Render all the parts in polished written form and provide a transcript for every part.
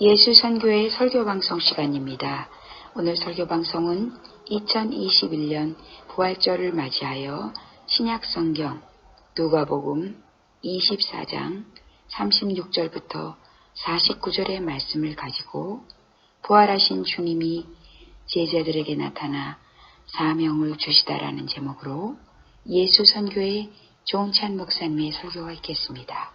예수선교회 설교방송 시간입니다. 오늘 설교방송은 2021년 부활절을 맞이하여 신약성경 누가복음 24장 36절부터 49절의 말씀을 가지고 부활하신 주님이 제자들에게 나타나 사명을 주시다라는 제목으로 예수선교회 조은찬 목사님의 설교가 있겠습니다.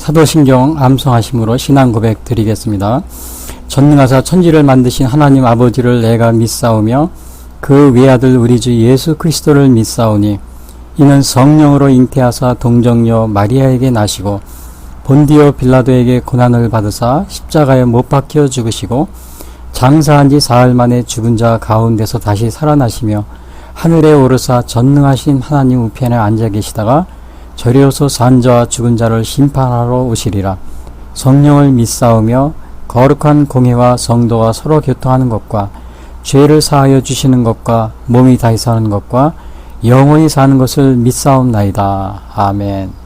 사도신경 암송하심으로 신앙 고백 드리겠습니다. 전능하사 천지를 만드신 하나님 아버지를 내가 믿사오며 그 외아들 우리 주 예수 그리스도를 믿사오니 이는 성령으로 잉태하사 동정녀 마리아에게 나시고 본디오 빌라도에게 고난을 받으사 십자가에 못 박혀 죽으시고 장사한 지 사흘 만에 죽은 자 가운데서 다시 살아나시며 하늘에 오르사 전능하신 하나님 우편에 앉아 계시다가 저리로서 산 자와 죽은 자를 심판하러 오시리라. 성령을 믿사오며 거룩한 공회와 성도가 서로 교통하는 것과 죄를 사하여 주시는 것과 몸이 다시 사는 것과 영원히 사는 것을 믿사옵나이다. 아멘.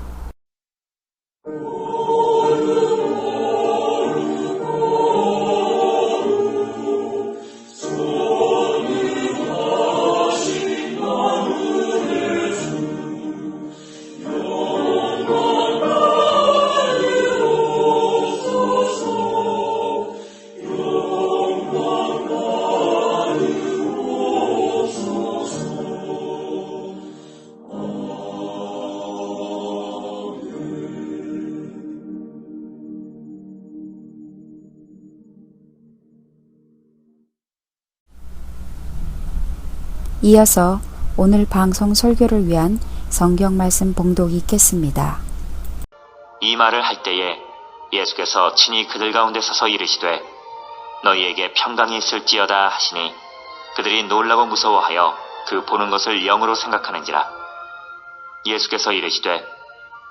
이어서 오늘 방송 설교를 위한 성경 말씀 봉독이 있겠습니다. 이 말을 할 때에 예수께서 친히 그들 가운데 서서 이르시되 너희에게 평강이 있을지어다 하시니 그들이 놀라고 무서워하여 그 보는 것을 영으로 생각하는지라. 예수께서 이르시되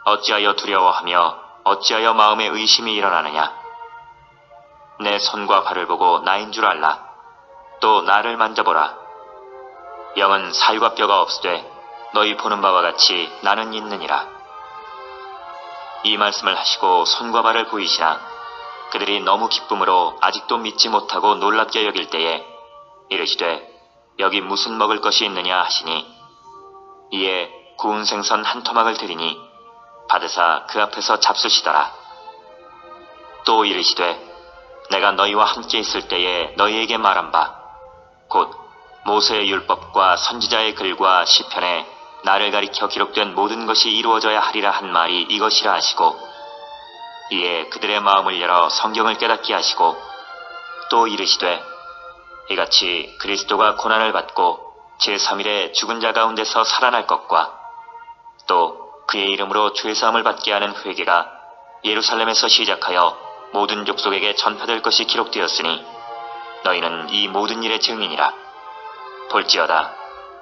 어찌하여 두려워하며 어찌하여 마음에 의심이 일어나느냐. 내 손과 발을 보고 나인 줄 알라. 또 나를 만져보라. 영은 살과 뼈가 없으되 너희 보는 바와 같이 나는 있느니라. 이 말씀을 하시고 손과 발을 보이시나 그들이 너무 기쁨으로 아직도 믿지 못하고 놀랍게 여길 때에 이르시되 여기 무슨 먹을 것이 있느냐 하시니 이에 구운 생선 한 토막을 드리니 받으사 그 앞에서 잡수시더라. 또 이르시되 내가 너희와 함께 있을 때에 너희에게 말한 바 곧 모세의 율법과 선지자의 글과 시편에 나를 가리켜 기록된 모든 것이 이루어져야 하리라 한 말이 이것이라 하시고 이에 그들의 마음을 열어 성경을 깨닫게 하시고 또 이르시되 이같이 그리스도가 고난을 받고 제3일에 죽은 자 가운데서 살아날 것과 또 그의 이름으로 죄사함을 받게 하는 회개가 예루살렘에서 시작하여 모든 족속에게 전파될 것이 기록되었으니 너희는 이 모든 일의 증인이라. 볼지어다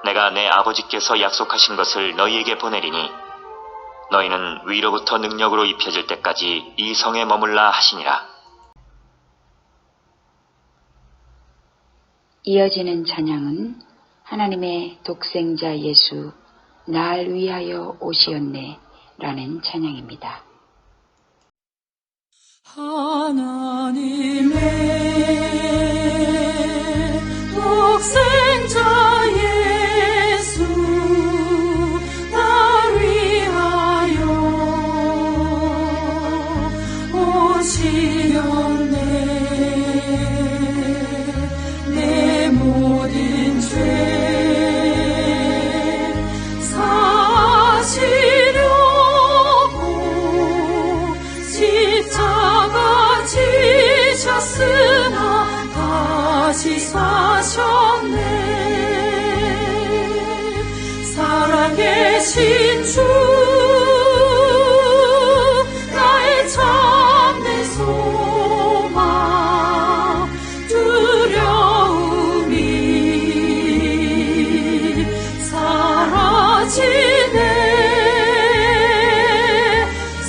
내가 내 아버지께서 약속하신 것을 너희에게 보내리니 너희는 위로부터 능력으로 입혀질 때까지 이 성에 머물라 하시니라. 이어지는 찬양은 하나님의 독생자 예수 날 위하여 오시었네 라는 찬양입니다. 하나님의 독생자 예수 모든 죄 사시려고 십자가 지셨으나 다시 사셨네. 살아계신 주 나의 참된 소망 두려움이 사라지네.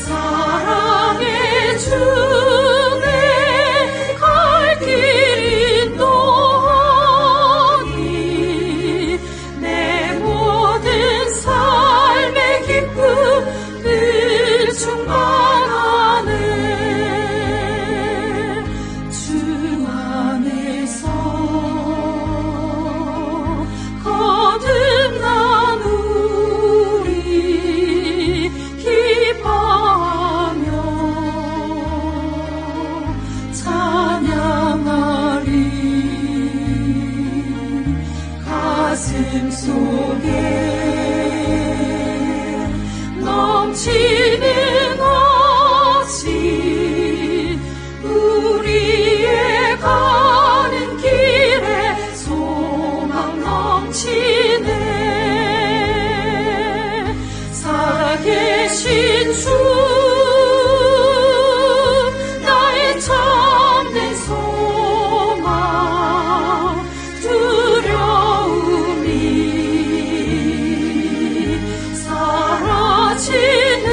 사랑의 주내 갈 길 인도하니 내 모든 삶의 기쁨 늘 충만하네. 주 안에서 거듭난 우리 기뻐하며 찬양하리. 가슴 속에 넘치는 것이 우리의 가는 길에 소망 넘치네. 살아계신 주 나의 참된 소망 두려움이 사라지네.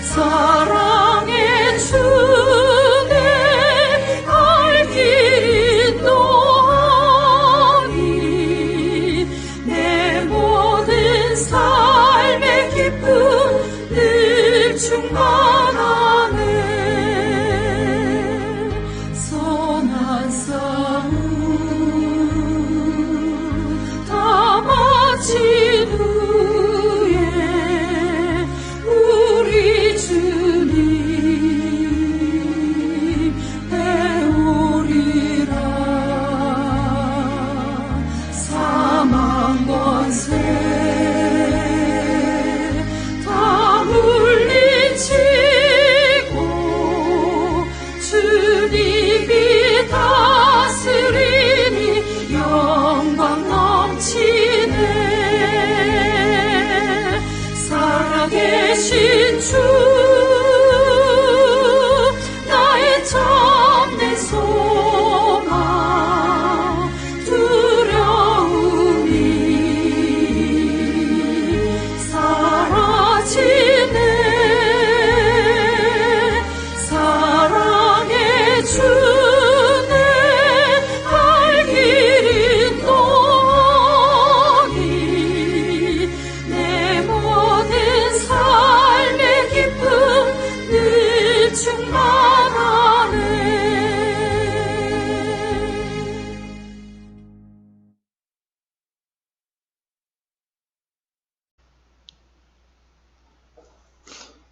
사랑의 주내 갈 길 인도하니 내 모든 삶의 기쁨 늘 충만하네. 선한 싸움 다 마친 후에 우리 주님 배우리라. 사망 권세 다 물리치고 주님이 다스리니 영광 넘치네. 살아계신 주 나의 참된 소망 두려움이 사라지네. 사랑의 주내 갈 길 인도하니 내 모든 삶의 기쁨 늘 충만하네.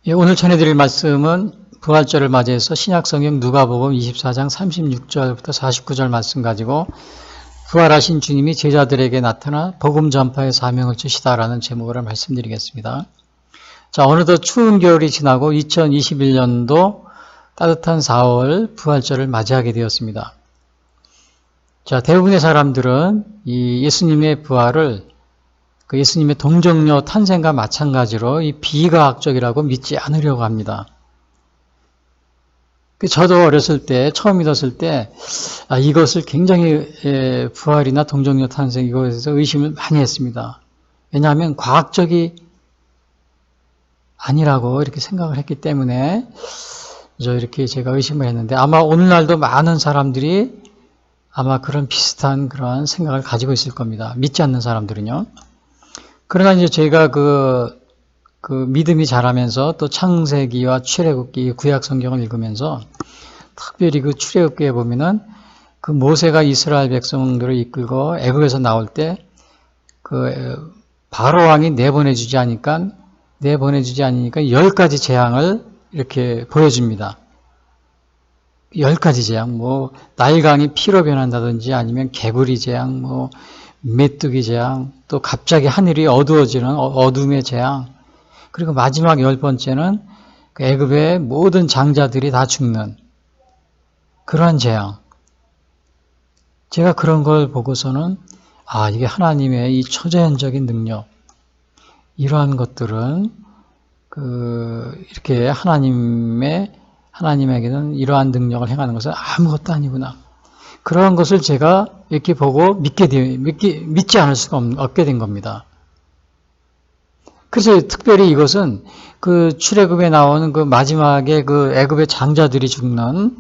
예, 오늘 전해드릴 말씀은 부활절을 맞이해서 신약성경 누가복음 24장 36절부터 49절 말씀 가지고 부활하신 주님이 제자들에게 나타나 복음 전파의 사명을 주시다라는 제목으로 말씀드리겠습니다. 자, 어느덧 추운 겨울이 지나고 2021년도 따뜻한 4월 부활절을 맞이하게 되었습니다. 자, 대부분의 사람들은 이 예수님의 부활을 그 예수님의 동정녀 탄생과 마찬가지로 이 비과학적이라고 믿지 않으려고 합니다. 저도 어렸을 때, 처음 믿었을 때, 이것을 굉장히 부활이나 동정녀 탄생 이거에 대해서 의심을 많이 했습니다. 왜냐하면 과학적이 아니라고 이렇게 생각을 했기 때문에 이렇게 제가 의심을 했는데 아마 오늘날도 많은 사람들이 아마 그런 비슷한 그런 생각을 가지고 있을 겁니다. 믿지 않는 사람들은요. 그러나 이제 제가 그 믿음이 자라면서 또 창세기와 출애굽기 구약 성경을 읽으면서 특별히 그 출애굽기에 보면은 그 모세가 이스라엘 백성들을 이끌고 애굽에서 나올 때 그 바로 왕이 내보내주지 않으니까 10가지 재앙을 이렇게 보여줍니다. 10가지 재앙, 뭐 나일강이 피로 변한다든지 아니면 개구리 재앙, 뭐 메뚜기 재앙, 또 갑자기 하늘이 어두워지는 어둠의 재앙, 그리고 마지막 10번째는 그 애굽의 모든 장자들이 다 죽는 그러한 재앙. 제가 그런 걸 보고서는 이게 하나님의 이 초자연적인 능력, 이러한 것들은 이렇게 하나님에게는 이러한 능력을 행하는 것은 아무것도 아니구나. 그러한 것을 제가 이렇게 보고 믿지 않을 수가 없게 된 겁니다. 그래서 특별히 이것은 그 출애굽에 나오는 그 마지막에 그 애굽의 장자들이 죽는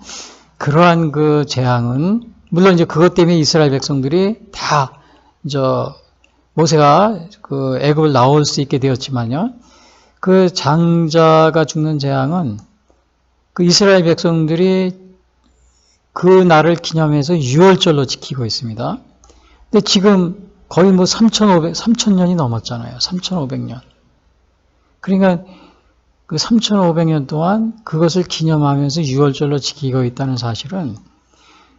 그러한 그 재앙은, 물론 이제 그것 때문에 이스라엘 백성들이 다 모세가 그 애굽을 나올 수 있게 되었지만요. 그 장자가 죽는 재앙은 그 이스라엘 백성들이 그 날을 기념해서 유월절로 지키고 있습니다. 근데 지금 거의 뭐 3,000년이 넘었잖아요. 3,500년. 그러니까 그 3,500년 동안 그것을 기념하면서 유월절로 지키고 있다는 사실은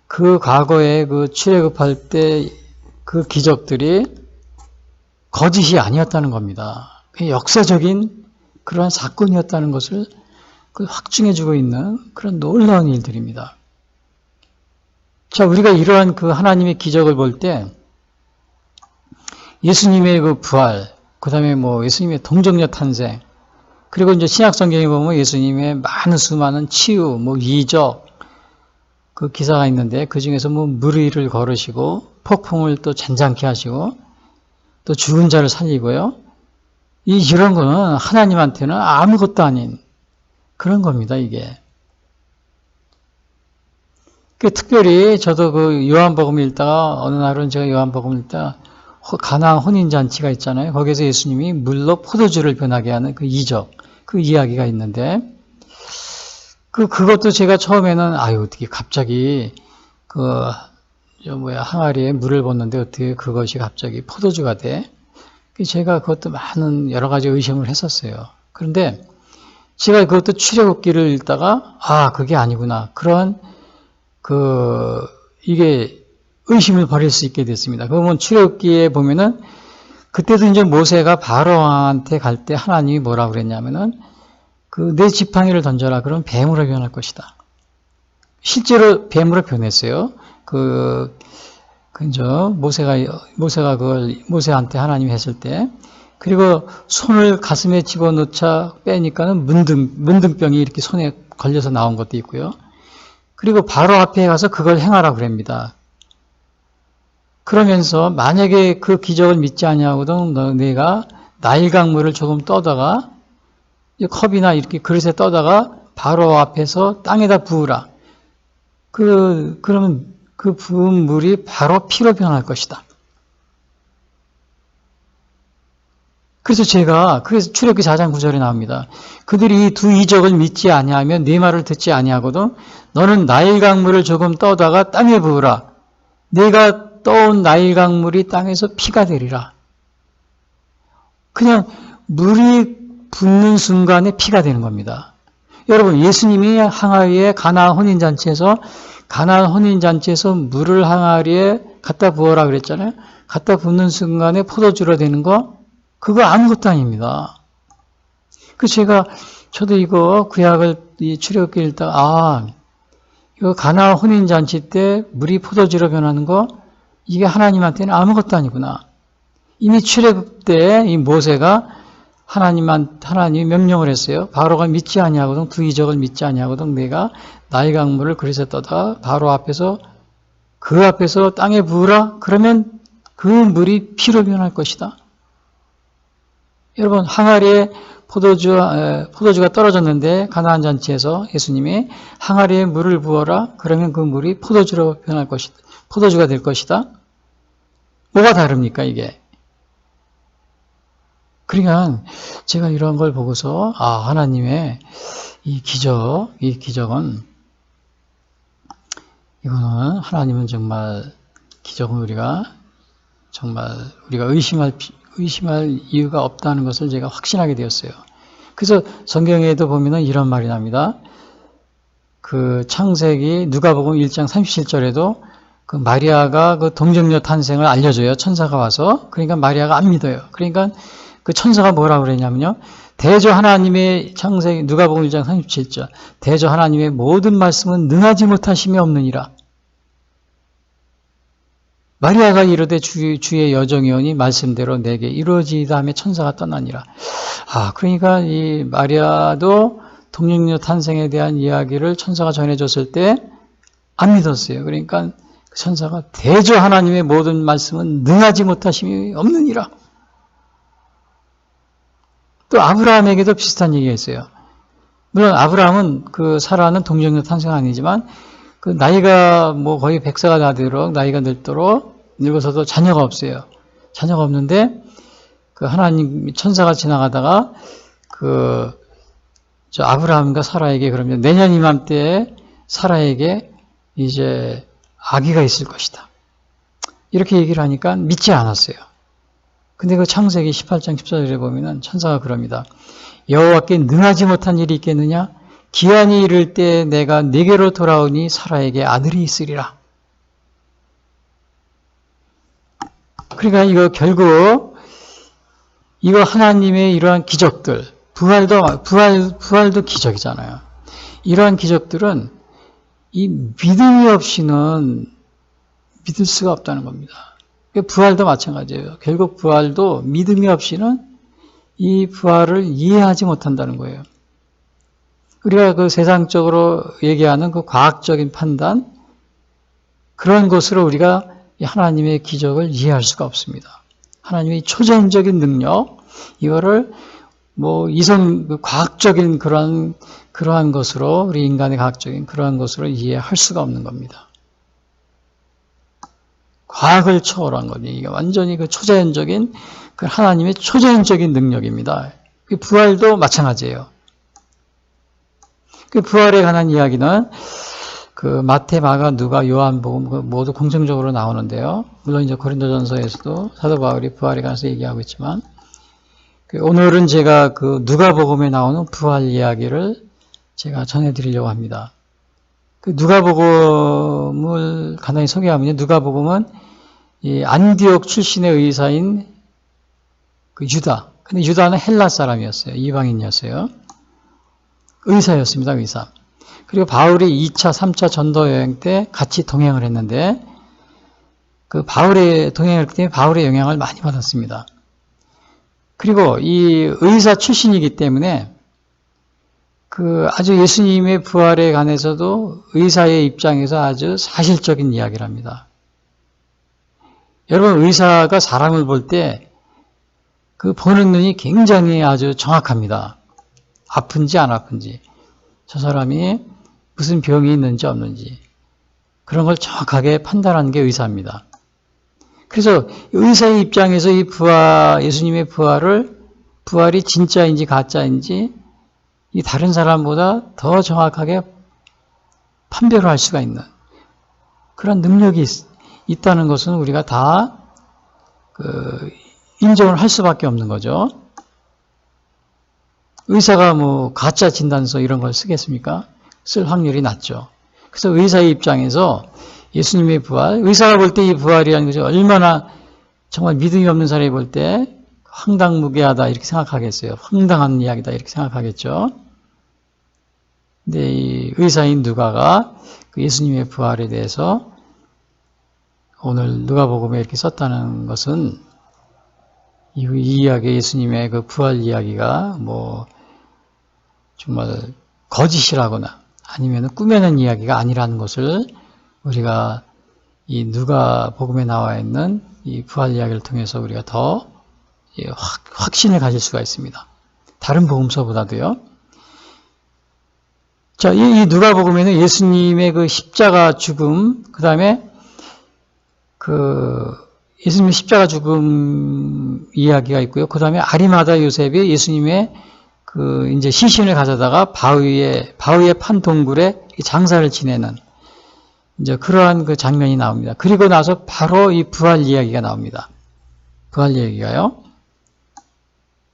그 과거에 그 출애굽할 때 그 기적들이 거짓이 아니었다는 겁니다. 역사적인 그러한 사건이었다는 것을 확증해주고 있는 그런 놀라운 일들입니다. 자, 우리가 이러한 그 하나님의 기적을 볼 때 예수님의 그 부활, 그 다음에 뭐 예수님의 동정녀 탄생, 그리고 이제 신약 성경에 보면 예수님의 수많은 치유, 뭐 이적, 그 기사가 있는데 그 중에서 뭐 물 위를 걸으시고 폭풍을 또 잔잔케 하시고 또 죽은 자를 살리고요. 이런 거는 하나님한테는 아무것도 아닌 그런 겁니다, 이게. 특별히 저도 그 요한복음 읽다가 어느 날은 제가 요한복음 읽다가 가나안 혼인잔치가 있잖아요. 거기서 예수님이 물로 포도주를 변하게 하는 그 이적, 그 이야기가 있는데 그것도 제가 처음에는 어떻게 갑자기 항아리에 물을 붓는데 어떻게 그것이 갑자기 포도주가 돼? 제가 그것도 많은 여러 가지 의심을 했었어요. 그런데 제가 그것도 출애굽기를 읽다가 그게 아니구나. 그런 이게 의심을 버릴 수 있게 됐습니다. 그러면 출애굽기에 보면은 그때도 이제 모세가 바로 왕한테 갈 때 하나님이 뭐라고 그랬냐면은 내 지팡이를 던져라. 그럼 뱀으로 변할 것이다. 실제로 뱀으로 변했어요. 모세가 그걸 모세한테 하나님이 했을 때, 그리고 손을 가슴에 집어넣자 빼니까는 문둥병이 이렇게 손에 걸려서 나온 것도 있고요. 그리고 바로 앞에 가서 그걸 행하라고 그럽니다. 그러면서 만약에 그 기적을 믿지 아니하거든 내가 나일강물을 조금 떠다가 컵이나 이렇게 그릇에 떠다가 바로 앞에서 땅에다 부으라. 그러면 그 부은 물이 바로 피로 변할 것이다. 그래서 출애굽기 4장 9절에 나옵니다. 그들이 이 두 이적을 믿지 아니하면 네 말을 듣지 아니하거든 너는 나일강물을 조금 떠다가 땅에 부으라. 내가 떠온 나일강물이 땅에서 피가 되리라. 그냥 물이 붓는 순간에 피가 되는 겁니다. 여러분, 예수님이 항아리에 가나안 혼인잔치에서 물을 항아리에 갖다 부어라 그랬잖아요. 갖다 붓는 순간에 포도주로 되는 거, 그거 아무것도 아닙니다. 저도 이거 구약을 출애굽기 읽다가 이거 가나안 혼인잔치 때 물이 포도주로 변하는 거, 이게 하나님한테는 아무것도 아니구나. 이미 출애굽 때 이 모세가 하나님이 명령을 했어요. 바로가 믿지 아니하거든 두 이적을 믿지 아니하거든 내가 나일강물을 그릇에 떠다 바로 앞에서 땅에 부으라. 그러면 그 물이 피로 변할 것이다. 여러분, 항아리에 포도주가 떨어졌는데 가나안 잔치에서 예수님이 항아리에 물을 부어라. 그러면 그 물이 포도주로 변할 것이다. 포도주가 될 것이다. 뭐가 다릅니까, 이게? 그러니까 제가 이런 걸 보고서 하나님의 이 기적은 이거는 하나님은 정말 기적은 우리가 의심할 이유가 없다는 것을 제가 확신하게 되었어요. 그래서 성경에도 보면은 이런 말이 납니다. 그 창세기 누가복음 1장 37절에도 그 마리아가 그 동정녀 탄생을 알려줘요. 천사가 와서. 그러니까 마리아가 안 믿어요. 그러니까 그 천사가 뭐라고 그랬냐면요. 대저 하나님의 창세기 누가복음 1장 37절 대저 하나님의 모든 말씀은 능하지 못하심이 없느니라. 마리아가 이르되 주의 여정이오니 말씀대로 내게 이루어지이다 하며 천사가 떠나니라. 그러니까 이 마리아도 동정녀 탄생에 대한 이야기를 천사가 전해줬을 때 안 믿었어요. 그러니까 천사가 대저 하나님의 모든 말씀은 능하지 못하심이 없느니라. 또 아브라함에게도 비슷한 얘기가 있어요. 물론 아브라함은 그 사라는 동정녀 탄생 아니지만 그 나이가 뭐 거의 100세가 나도록 나이가 늙도록 늙어서도 자녀가 없어요. 자녀가 없는데 그 하나님 천사가 지나가다가 저 아브라함과 사라에게 그러면 내년 이맘때에 사라에게 이제 아기가 있을 것이다. 이렇게 얘기를 하니까 믿지 않았어요. 근데 그 창세기 18장 14절에 보면은 천사가 그럽니다. 여호와께 능하지 못한 일이 있겠느냐? 기한이 이를 때 내가 네게로 돌아오니 사라에게 아들이 있으리라. 그러니까 이거 결국 이거 하나님의 이러한 기적들, 부활도 기적이잖아요. 이러한 기적들은 이 믿음이 없이는 믿을 수가 없다는 겁니다. 부활도 마찬가지예요. 결국 부활도 믿음이 없이는 이 부활을 이해하지 못한다는 거예요. 우리가 그 세상적으로 얘기하는 그 과학적인 판단, 그런 것으로 우리가 하나님의 기적을 이해할 수가 없습니다. 하나님의 초자연적인 능력, 이거를 뭐 이성 과학적인 그러한 것으로 우리 인간의 과학적인 그러한 것으로 이해할 수가 없는 겁니다. 과학을 초월한 거니 이게 완전히 그 초자연적인 그 하나님의 초자연적인 능력입니다. 그 부활도 마찬가지예요. 그 부활에 관한 이야기는 그 마태, 마가, 누가, 요한복음 모두 공통적으로 나오는데요. 물론 이제 고린도전서에서도 사도 바울이 부활에 관해서 얘기하고 있지만 오늘은 제가 그 누가복음에 나오는 부활 이야기를 제가 전해드리려고 합니다. 그 누가복음을 간단히 소개하면요. 누가복음은 이 안디옥 출신의 의사인 그 유다. 근데 유다는 헬라 사람이었어요. 이방인이었어요. 의사였습니다. 의사. 그리고 바울이 2차, 3차 전도 여행 때 같이 동행을 했는데 그 바울의 동행을 했기 때문에 바울의 영향을 많이 받았습니다. 그리고 이 의사 출신이기 때문에 그 아주 예수님의 부활에 관해서도 의사의 입장에서 아주 사실적인 이야기를 합니다. 여러분, 의사가 사람을 볼 때 그 보는 눈이 굉장히 아주 정확합니다. 아픈지 안 아픈지, 저 사람이 무슨 병이 있는지 없는지 그런 걸 정확하게 판단하는 게 의사입니다. 그래서 의사의 입장에서 이 예수님의 부활이 진짜인지 가짜인지 이 다른 사람보다 더 정확하게 판별을 할 수가 있는 그런 능력이 있다는 것은 우리가 다 인정을 할 수밖에 없는 거죠. 의사가 뭐 가짜 진단서 이런 걸 쓰겠습니까? 쓸 확률이 낮죠. 그래서 의사의 입장에서 예수님의 부활, 의사가 볼 때 이 부활이라는 것이 얼마나 정말 믿음이 없는 사람이 볼 때 황당무계하다 이렇게 생각하겠어요. 황당한 이야기다 이렇게 생각하겠죠. 근데 이 의사인 누가가 그 예수님의 부활에 대해서 오늘 누가복음에 이렇게 썼다는 것은 이 이야기, 예수님의 그 부활 이야기가 뭐 정말 거짓이라거나 아니면 꾸며낸 이야기가 아니라는 것을 우리가 이 누가복음에 나와 있는 이 부활 이야기를 통해서 우리가 더 확신을 가질 수가 있습니다. 다른 복음서보다도요. 자, 이 누가복음에는 예수님의 그 십자가 죽음, 그 다음에 예수님의 십자가 죽음 이야기가 있고요. 그 다음에 아리마다 요셉이 예수님의 이제 시신을 가져다가 바위에 판 동굴에 장사를 지내는 이제 그러한 그 장면이 나옵니다. 그리고 나서 바로 이 부활 이야기가 나옵니다. 부활 이야기가요.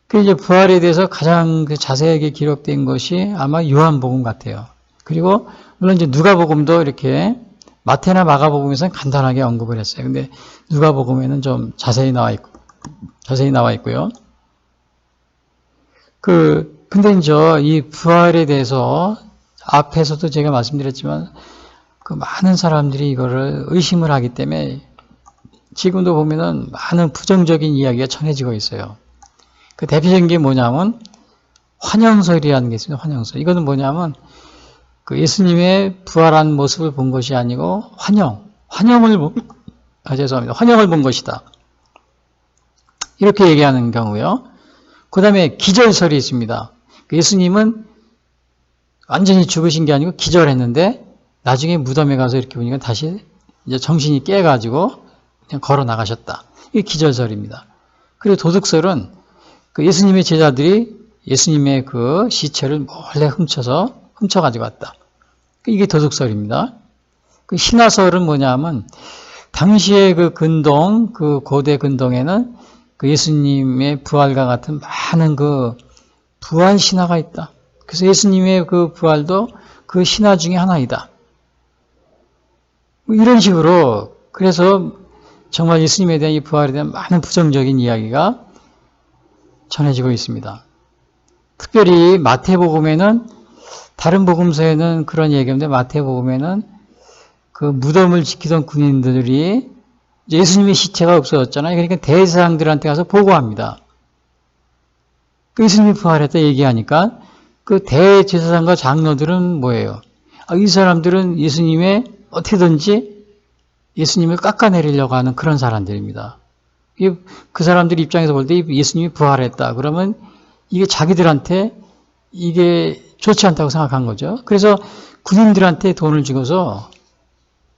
그 이제 부활에 대해서 가장 자세하게 기록된 것이 아마 요한복음 같아요. 그리고 물론 이제 누가복음도 이렇게 마태나 마가복음에서는 간단하게 언급을 했어요. 근데 누가복음에는 좀 자세히 나와 있고요. 근데 이제 이 부활에 대해서 앞에서도 제가 말씀드렸지만 많은 사람들이 이거를 의심을 하기 때문에 지금도 보면은 많은 부정적인 이야기가 전해지고 있어요. 그 대표적인 게 뭐냐면 환영설이라는 게 있습니다. 환영설. 이거는 뭐냐면 예수님의 부활한 모습을 본 것이 아니고 환영을 본 것이다. 이렇게 얘기하는 경우요. 그 다음에 기절설이 있습니다. 예수님은 완전히 죽으신 게 아니고 기절했는데 나중에 무덤에 가서 이렇게 보니까 다시 이제 정신이 깨가지고 그냥 걸어 나가셨다. 이게 기절설입니다. 그리고 도둑설은 예수님의 제자들이 예수님의 그 시체를 몰래 훔쳐가지고 왔다. 이게 도둑설입니다. 신화설은 뭐냐면 당시의 그 고대 근동에는 예수님의 부활과 같은 많은 부활 신화가 있다. 그래서 예수님의 그 부활도 그 신화 중에 하나이다. 이런 식으로 그래서 정말 예수님에 대한 이 부활에 대한 많은 부정적인 이야기가 전해지고 있습니다. 특별히 마태복음에는 다른 복음서에는 그런 얘기인데 마태복음에는 그 무덤을 지키던 군인들이 예수님의 시체가 없어졌잖아요. 그러니까 대제사장들한테 가서 보고합니다. 예수님이 부활했다 얘기하니까 그 대제사장과 장로들은 뭐예요? 이 사람들은 어떻게든지 예수님을 깎아내리려고 하는 그런 사람들입니다. 그 사람들 입장에서 볼 때 예수님이 부활했다. 그러면 이게 자기들한테 이게 좋지 않다고 생각한 거죠. 그래서 군인들한테 돈을 주고서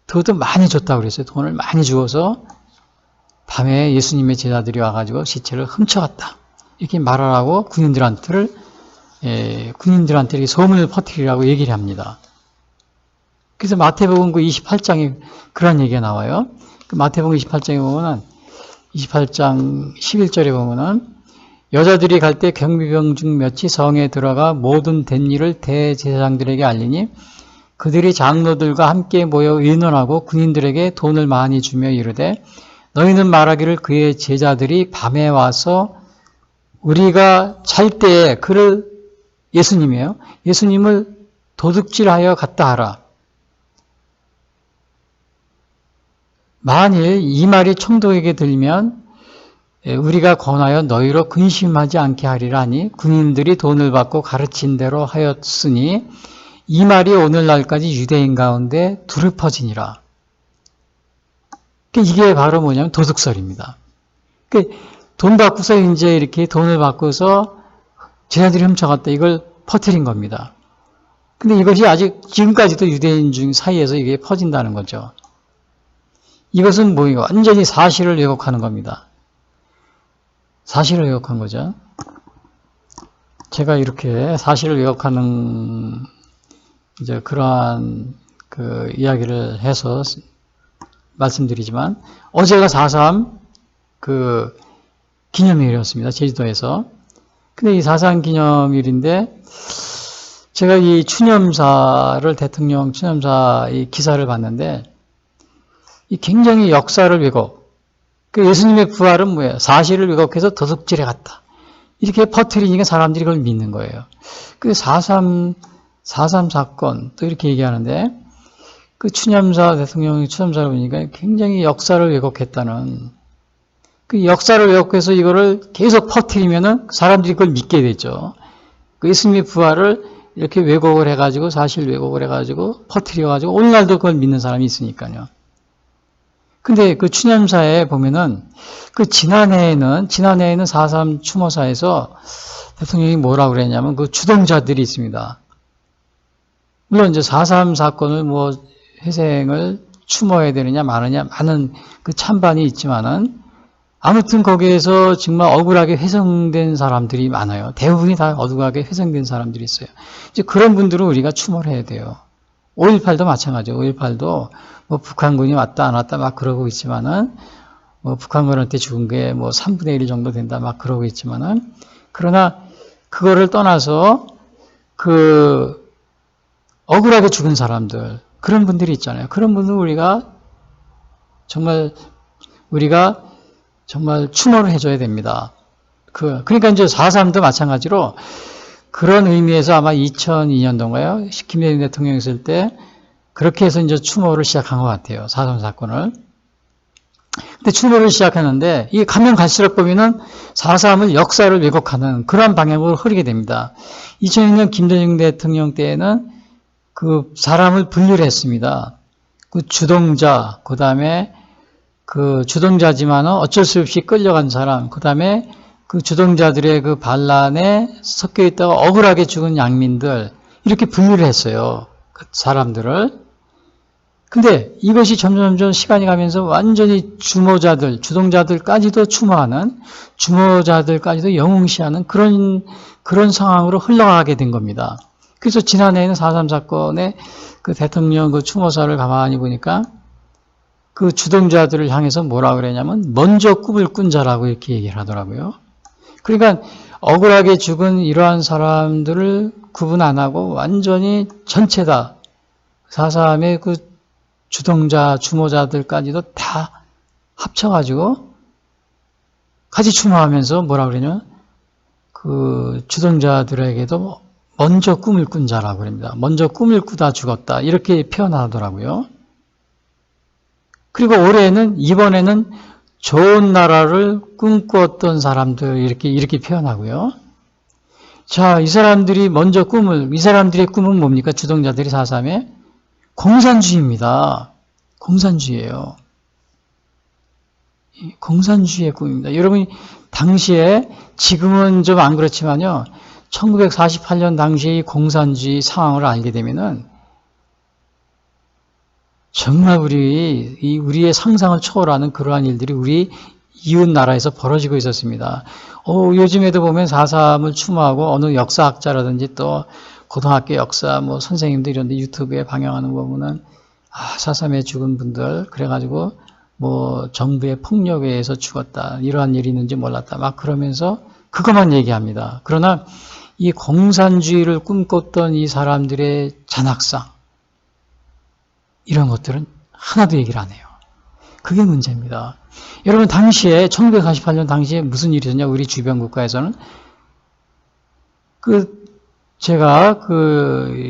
그것도 많이 줬다고 그랬어요. 돈을 많이 주어서 밤에 예수님의 제자들이 와가지고 시체를 훔쳐갔다. 이렇게 말하라고 군인들한테 이렇게 소문을 퍼뜨리라고 얘기를 합니다. 그래서 마태복음 28장에 그런 얘기가 나와요. 마태복음 28장에 보면은 28장 11절에 보면은 여자들이 갈 때 경비병 중 몇이 성에 들어가 모든 된 일을 대제사장들에게 알리니 그들이 장로들과 함께 모여 의논하고 군인들에게 돈을 많이 주며 이르되 너희는 말하기를 그의 제자들이 밤에 와서 우리가 잘 때에 예수님을 도둑질하여 갔다 하라. 만일 이 말이 총독에게 들리면 우리가 권하여 너희로 근심하지 않게 하리라 하니 군인들이 돈을 받고 가르친 대로 하였으니 이 말이 오늘날까지 유대인 가운데 두루 퍼지니라. 이게 바로 뭐냐면 도둑설입니다. 돈 받고서 이제 이렇게 돈을 받고서 제자들이 훔쳐갔다. 이걸 퍼뜨린 겁니다. 근데 이것이 아직 지금까지도 유대인 중 사이에서 이게 퍼진다는 거죠. 이것은 뭐예요? 완전히 사실을 왜곡하는 겁니다. 사실을 왜곡한 거죠. 제가 이렇게 사실을 왜곡하는 이제 그러한 이야기를 해서 말씀드리지만 어제가 4.3 기념일이었습니다. 제주도에서. 근데 이 4.3 기념일인데 제가 이 대통령 추념사 이 기사를 봤는데 이 굉장히 역사를 왜곡. 예수님의 부활은 뭐예요? 사실을 왜곡해서 도둑질해 갔다. 이렇게 퍼뜨리니까 사람들이 그걸 믿는 거예요. 4.3 사건 또 이렇게 얘기하는데 대통령이 추념사를 보니까 굉장히 역사를 왜곡했다는 역사를 왜곡해서 이거를 계속 퍼뜨리면은 사람들이 그걸 믿게 되죠. 예수님의 부활을 이렇게 왜곡을 해가지고 사실 왜곡을 해가지고 퍼뜨려가지고 오늘날도 그걸 믿는 사람이 있으니까요. 근데 추념사에 보면은 지난해에는 4.3 추모사에서 대통령이 뭐라고 그랬냐면 주동자들이 있습니다. 물론 이제 4.3 사건을 회생을 추모해야 되느냐 마느냐 많은 찬반이 있지만은 아무튼 거기에서 정말 억울하게 훼손된 사람들이 많아요. 대부분이 다 억울하게 훼손된 사람들이 있어요. 이제 그런 분들은 우리가 추모를 해야 돼요. 5.18도 마찬가지예요. 5.18도 북한군이 왔다 안 왔다 막 그러고 있지만은 북한군한테 죽은 게 3분의 1 정도 된다 막 그러고 있지만은 그러나 그거를 떠나서 억울하게 죽은 사람들, 그런 분들이 있잖아요. 그런 분들 우리가 정말 추모를 해줘야 됩니다. 그러니까 이제 4.3도 마찬가지로 그런 의미에서 아마 2002년도인가요? 김대중 대통령이 있을 때 그렇게 해서 이제 추모를 시작한 것 같아요. 4.3 사건을. 근데 추모를 시작하는데 이 가면 갈수록 보면은 4.3을 역사를 왜곡하는 그런 방향으로 흐르게 됩니다. 2002년 김대중 대통령 때에는 그 사람을 분류를 했습니다. 그 주동자, 그 다음에 그 주동자지만은 어쩔 수 없이 끌려간 사람, 그 다음에 그 주동자들의 그 반란에 섞여 있다가 억울하게 죽은 양민들, 이렇게 분류를 했어요. 그 사람들을. 근데 이것이 점점 시간이 가면서 완전히 주동자들까지도 추모하는, 주모자들까지도 영웅시하는 그런 상황으로 흘러가게 된 겁니다. 그래서 지난해에는 4.3 사건의 그 대통령 그 추모사를 가만히 보니까 그 주동자들을 향해서 뭐라 그러냐면 먼저 꿈을 꾼 자라고 이렇게 얘기를 하더라고요. 그러니까 억울하게 죽은 이러한 사람들을 구분 안 하고 완전히 전체다. 4.3의 그 주동자, 주모자들까지도 다 합쳐가지고 같이 추모하면서 뭐라 그러냐면 그 주동자들에게도 먼저 꿈을 꾼 자라고 그럽니다. 먼저 꿈을 꾸다 죽었다. 이렇게 표현하더라고요. 그리고 이번에는 좋은 나라를 꿈꾸었던 사람들 이렇게 표현하고요. 자, 이 사람들의 꿈은 뭡니까? 주동자들이 4.3의 공산주의입니다. 공산주의예요. 공산주의의 꿈입니다. 여러분이 당시에 지금은 좀 안 그렇지만요. 1948년 당시의 공산주의 상황을 알게 되면은 정말 우리의 상상을 초월하는 그러한 일들이 우리 이웃 나라에서 벌어지고 있었습니다. 요즘에도 보면 4.3을 추모하고 어느 역사학자라든지 또 고등학교 역사 선생님들 이런데 유튜브에 방영하는 거 보면은 4.3에 죽은 분들 그래가지고 정부의 폭력에 의해서 죽었다. 이러한 일이 있는지 몰랐다. 막 그러면서 그것만 얘기합니다. 그러나 이 공산주의를 꿈꿨던 이 사람들의 잔악상 이런 것들은 하나도 얘기를 안 해요. 그게 문제입니다. 여러분 당시에 1948년 당시에 무슨 일이 있었냐? 우리 주변 국가에서는 제가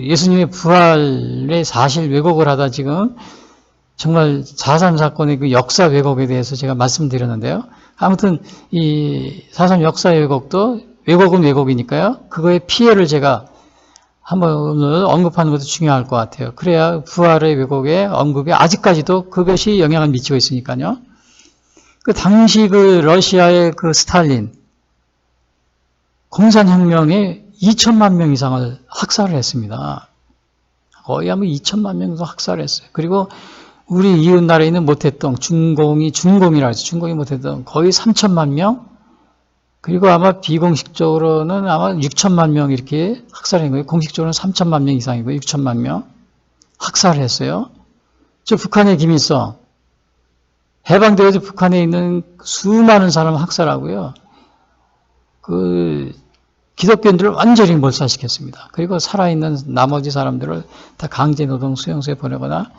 예수님의 부활의 사실 왜곡을 하다 지금 정말 4.3 사건의 그 역사 왜곡에 대해서 제가 말씀드렸는데요. 아무튼 이 4.3 역사 왜곡은 왜곡이니까요. 그거의 피해를 제가 한번 오늘 언급하는 것도 중요할 것 같아요. 그래야 부활의 왜곡의 언급이 아직까지도 그것이 영향을 미치고 있으니까요. 당시 러시아의 스탈린 공산혁명에 2천만 명 이상을 학살을 했습니다. 거의 아마 2천만 명 정도 학살을 했어요. 그리고 우리 이웃 나라에 있는 모태동, 중공이라고 해서 중공이 모태동 거의 3천만 명, 그리고 아마 비공식적으로는 아마 6천만 명 이렇게 학살한 거예요. 공식적으로는 3천만 명 이상이고 6천만 명 학살을 했어요. 북한의 김일성 해방되어서 북한에 있는 수많은 사람을 학살하고요. 기독교인들을 완전히 몰살시켰습니다. 그리고 살아있는 나머지 사람들을 다 강제노동 수용소에 보내거나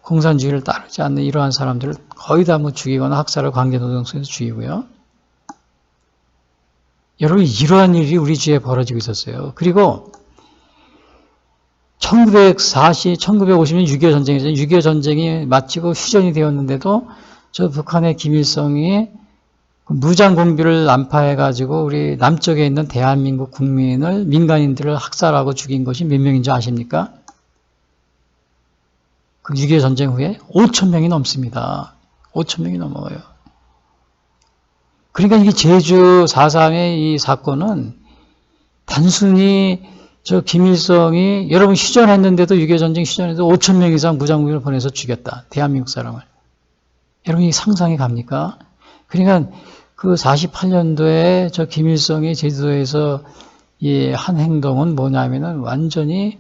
공산주의를 따르지 않는 이러한 사람들을 거의 다 죽이거나 학살을 강제노동소에서 죽이고요. 여러분 이러한 일이 우리 주위에 벌어지고 있었어요. 그리고 1950년 6.25 전쟁에서 6.25 전쟁이 마치고 휴전이 되었는데도 북한의 김일성이 무장 공비를 난파해가지고 우리 남쪽에 있는 대한민국 민간인들을 학살하고 죽인 것이 몇 명인 줄 아십니까? 6.25 전쟁 후에 5천 명이 넘습니다. 5천 명이 넘어요. 그러니까 이게 제주 4.3의 이 사건은 단순히 김일성이 여러분 휴전했는데도 6.25 전쟁 휴전에도 5천 명 이상 무장군을 보내서 죽였다. 대한민국 사람을. 여러분 이 상상이 갑니까? 그러니까 48년도에 김일성이 제주도에서 한 행동은 뭐냐면은 완전히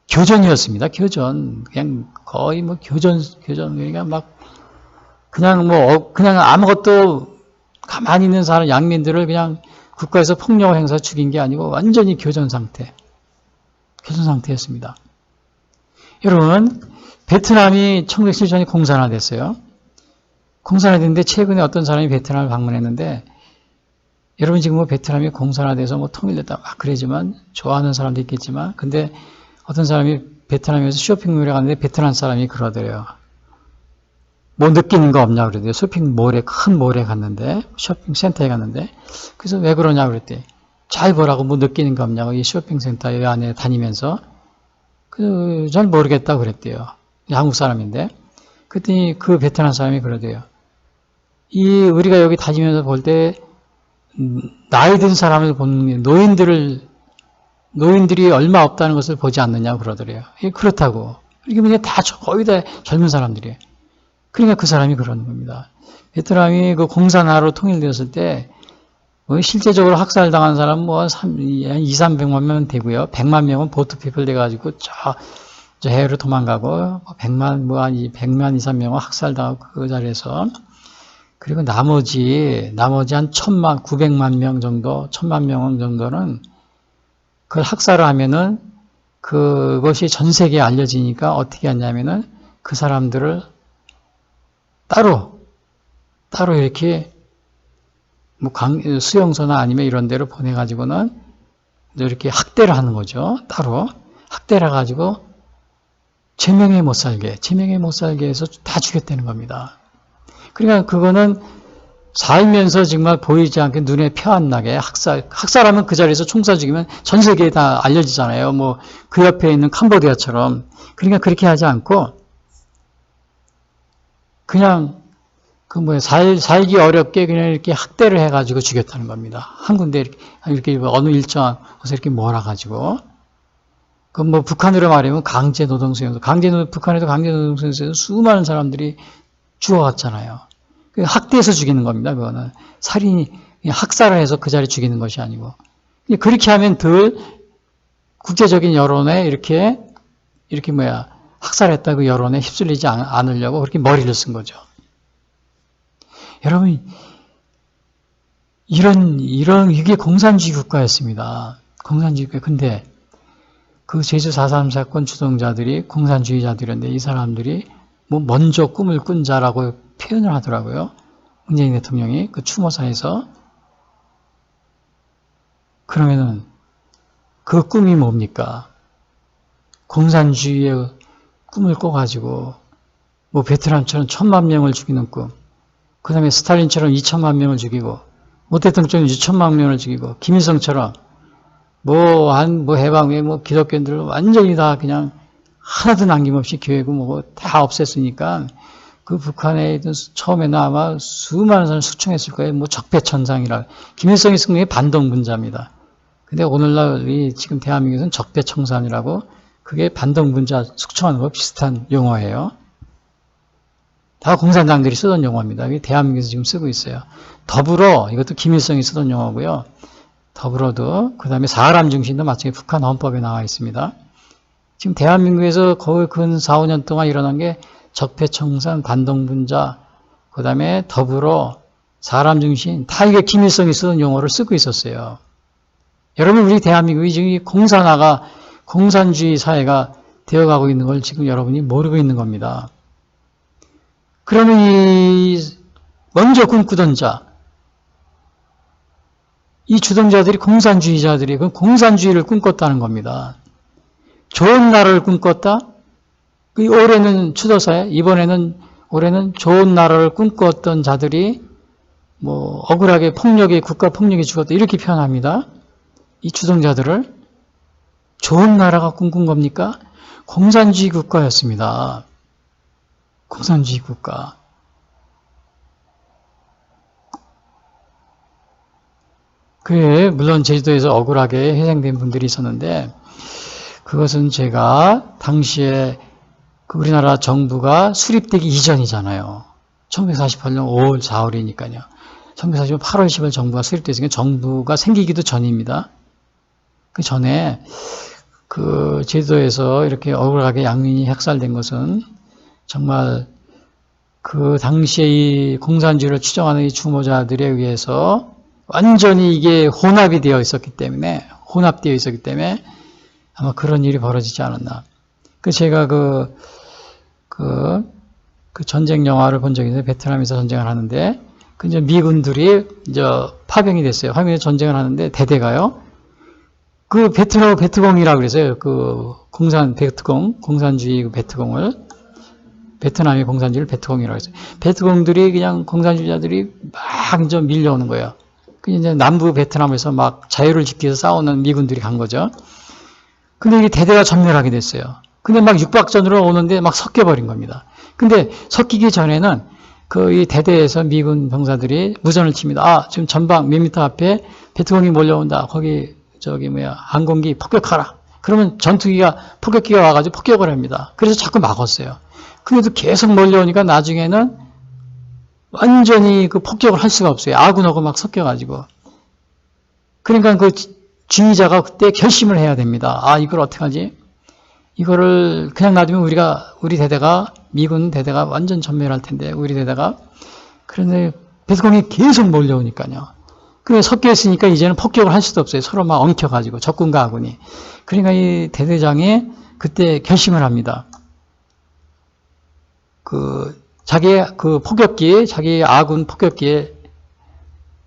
교전이었습니다. 교전. 그냥 거의 교전, 그러니까 그냥 아무것도 가만히 있는 사람, 양민들을 그냥 국가에서 폭력 행사 죽인 게 아니고 완전히 교전 상태. 그런 상태였습니다. 여러분, 베트남이 1970년에 공산화됐어요. 공산화됐는데 최근에 어떤 사람이 베트남을 방문했는데 여러분 지금 뭐 베트남이 공산화돼서 뭐 통일됐다 막 그러지만 좋아하는 사람도 있겠지만 근데 어떤 사람이 베트남에서 쇼핑몰에 갔는데 베트남 사람이 그러더래요. 뭐 느끼는 거 없냐 그러더래요. 쇼핑몰에 큰 몰에 갔는데 쇼핑센터에 갔는데 그래서 왜 그러냐 그랬더니 잘 보라고 뭐 느끼는 거 없냐고 이 쇼핑센터 안에 다니면서 잘 모르겠다 그랬대요. 한국 사람인데 그랬더니 그 베트남 사람이 그러대요. 우리가 여기 다니면서 볼 때 나이 든 사람을 보는 노인들이 얼마 없다는 것을 보지 않느냐고 그러더래요. 그렇다고. 이게 뭐냐 다 거의 다 젊은 사람들이에요. 그러니까 그 사람이 그러는 겁니다. 베트남이 그 공산화로 통일되었을 때 실제적으로 학살당한 사람 뭐 한 200~300만 명 되고요. 100만 명은 보트피플 돼가지고 저 해외로 도망가고 100만 2~300명은 학살당하고 그 자리에서 그리고 나머지 한 1000만, 900만 명 정도, 1000만 명 정도는 그걸 학살을 하면은 그것이 전 세계에 알려지니까 어떻게 했냐면은 그 사람들을 따로 이렇게 뭐 수용소나 아니면 이런 데로 보내가지고는 이렇게 학대를 하는 거죠. 따로 학대를 해가지고 제명에 못 살게 해서 다 죽였다는 겁니다. 그러니까 그거는 살면서 정말 보이지 않게 눈에 표 안 나게 학살하면 그 자리에서 총 쏴 죽이면 전 세계에 다 알려지잖아요. 뭐 그 옆에 있는 캄보디아처럼. 그러니까 그렇게 하지 않고 그냥 살기 어렵게 그냥 이렇게 학대를 해가지고 죽였다는 겁니다. 한 군데 이렇게 어느 일정한 곳에 이렇게 몰아가지고. 뭐 북한으로 말하면 강제노동수용소. 북한에도 강제노동수용소에서 수많은 사람들이 죽어갔잖아요. 학대해서 죽이는 겁니다. 그거는 살인이 학살을 해서 그 자리에 죽이는 것이 아니고 그렇게 하면 덜 국제적인 여론에 이렇게 학살했다고 여론에 휩쓸리지 않으려고 그렇게 머리를 쓴 거죠. 여러분 이게 공산주의 국가였습니다. 공산주의 국가. 근데 그 제주 4.3 사건 주동자들이 공산주의자들인데 이 사람들이 뭐 먼저 꿈을 꾼 자라고 표현을 하더라고요. 문재인 대통령이 그 추모사에서. 그러면은 그 꿈이 뭡니까? 공산주의의 꿈을 꿔가지고 뭐 베트남처럼 1000만 명을 죽이는 꿈, 그 다음에 스탈린처럼 2000만 명을 죽이고 모 대통령처럼 6천만 명을 죽이고 김일성처럼 해방 후에 기독교인들 완전히 다 그냥 하나도 남김없이 교회고 다 없앴으니까 그 북한에 있던 처음에는 아마 수많은 사람을 숙청했을 거예요. 적폐천상이라. 김일성이 쓴 게 반동분자입니다. 근데 오늘날 지금 대한민국에서는 적폐청산이라고 그게 반동분자 숙청하는 거 비슷한 용어예요. 다 공산당들이 쓰던 용어입니다. 이게 대한민국에서 지금 쓰고 있어요. 더불어 이것도 김일성이 쓰던 용어고요. 더불어도 그 다음에 사람 중심도 마찬가지 북한 헌법에 나와 있습니다. 지금 대한민국에서 거의 근 4, 5년 동안 일어난 게 적폐청산, 반동분자, 그 다음에 더불어, 사람 중심, 다 이게 김일성이 쓰던 용어를 쓰고 있었어요. 여러분, 우리 대한민국이 지금 공산주의 사회가 되어가고 있는 걸 지금 여러분이 모르고 있는 겁니다. 그러면 먼저 꿈꾸던 자, 이 주동자들이 공산주의자들이 그 공산주의를 꿈꿨다는 겁니다. 좋은 나라를 꿈꿨다? 올해는 추도사에 올해는 좋은 나라를 꿈꿨던 자들이 억울하게 국가 폭력이 죽었다 이렇게 표현합니다. 이 주동자들을 좋은 나라가 꿈꾼 겁니까? 공산주의 국가였습니다. 공산주의 국가. 그에 물론 제주도에서 억울하게 희생된 분들이 있었는데 그것은 제가 당시에 우리나라 정부가 수립되기 이전이잖아요. 1948년 5월 4월이니까요. 1948년 8월 10일 정부가 수립됐으니까 정부가 생기기도 전입니다. 그 전에 제주도에서 이렇게 억울하게 양민이 학살된 것은 정말 그 당시에 이 공산주의를 추정하는 이 주모자들에 의해서 완전히 이게 혼합되어 있었기 때문에 아마 그런 일이 벌어지지 않았나. 제가 그 전쟁 영화를 본 적이 있어요. 베트남에서 전쟁을 하는데, 이제 미군들이 이제 파병이 됐어요. 파병해서 전쟁을 하는데, 대대가요. 베트공이라고 그랬어요. 공산주의 베트공을. 베트남의 공산주의를 베트공이라고 했어요. 베트공들이 그냥 공산주의자들이 막 이제 밀려오는 거예요. 이제 남부 베트남에서 막 자유를 지키기 위해서 싸우는 미군들이 간 거죠. 근데 이게 대대가 전멸하게 됐어요. 근데 막 육박전으로 오는데 막 섞여버린 겁니다. 근데 섞이기 전에는 이 대대에서 미군 병사들이 무전을 칩니다. 지금 전방 몇 미터 앞에 베트공이 몰려온다. 거기 항공기 폭격하라. 그러면 폭격기가 와가지고 폭격을 합니다. 그래서 자꾸 막았어요. 그래도 계속 몰려오니까 나중에는 완전히 폭격을 할 수가 없어요. 아군하고 막 섞여가지고. 그러니까 지휘자가 그때 결심을 해야 됩니다. 이걸 어떡하지? 이거를 그냥 놔두면 우리 대대가, 미군 대대가 완전 전멸할 텐데, 우리 대대가. 그런데 베트공이 계속 몰려오니까요. 섞여 있으니까 이제는 폭격을 할 수도 없어요. 서로 막 엉켜가지고, 적군과 아군이. 그러니까 이 대대장이 그때 결심을 합니다. 자기 아군 폭격기에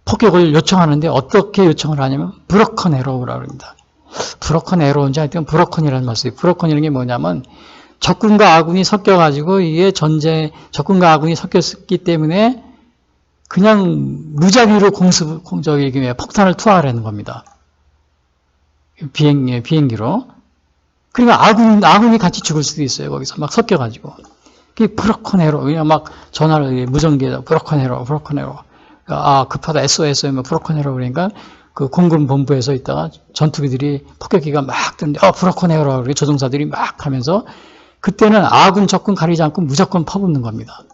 폭격을 요청하는데 어떻게 요청을 하냐면, 브로컨 에로우라고 합니다. 브로컨 에로우인지 하여튼 브로컨이라는 말씀이에요. 브로컨이라는 게 뭐냐면, 적군과 아군이 섞여가지고 이게 적군과 아군이 섞였기 때문에 그냥 무작위로 폭탄을 투하하려는 겁니다. 비행기로. 그러니까 아군이 같이 죽을 수도 있어요. 거기서 막 섞여가지고. 그게 브로컨 에로. 그냥 막 전화를 무전기에다 브로컨 에로. 급하다. SOS 하면 브로컨 에로. 그러니까 공군 본부에서 있다가 전투기들이 폭격기가 막 뜨는데, 브로컨 에로. 조종사들이 막 하면서 그때는 아군, 적군 가리지 않고 무조건 퍼붓는 겁니다.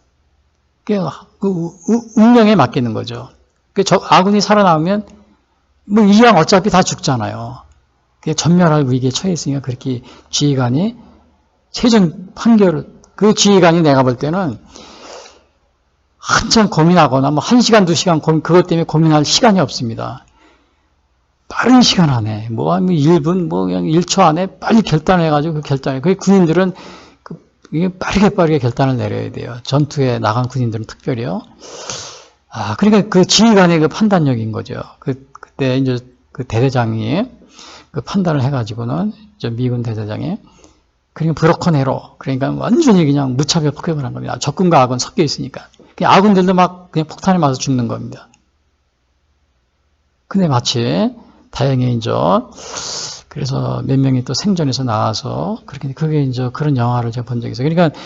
운명에 맡기는 거죠. 아군이 살아남으면, 이왕 어차피 다 죽잖아요. 전멸할 위기에 처해 있으니까 그렇게 지휘관이 최종 지휘관이 내가 볼 때는 한참 고민하거나 1시간, 2시간 그것 때문에 고민할 시간이 없습니다. 빠른 시간 안에, 1분, 그냥 1초 안에 빨리 결단해가지고 그게 군인들은 빠르게 결단을 내려야 돼요. 전투에 나간 군인들은 특별히요. 그러니까 지휘관의 판단력인 거죠. 그때 이제 대대장이 판단을 해가지고는, 미군 대대장이, 그러니까 브로컨 에로. 그러니까 완전히 그냥 무차별 폭격을 한 겁니다. 적군과 아군 섞여 있으니까. 그냥 아군들도 막 그냥 폭탄에 맞아 죽는 겁니다. 근데 마치, 다행히 그래서 몇 명이 또 생존해서 나와서, 그게 이제 그런 영화를 제가 본 적이 있어요. 그러니까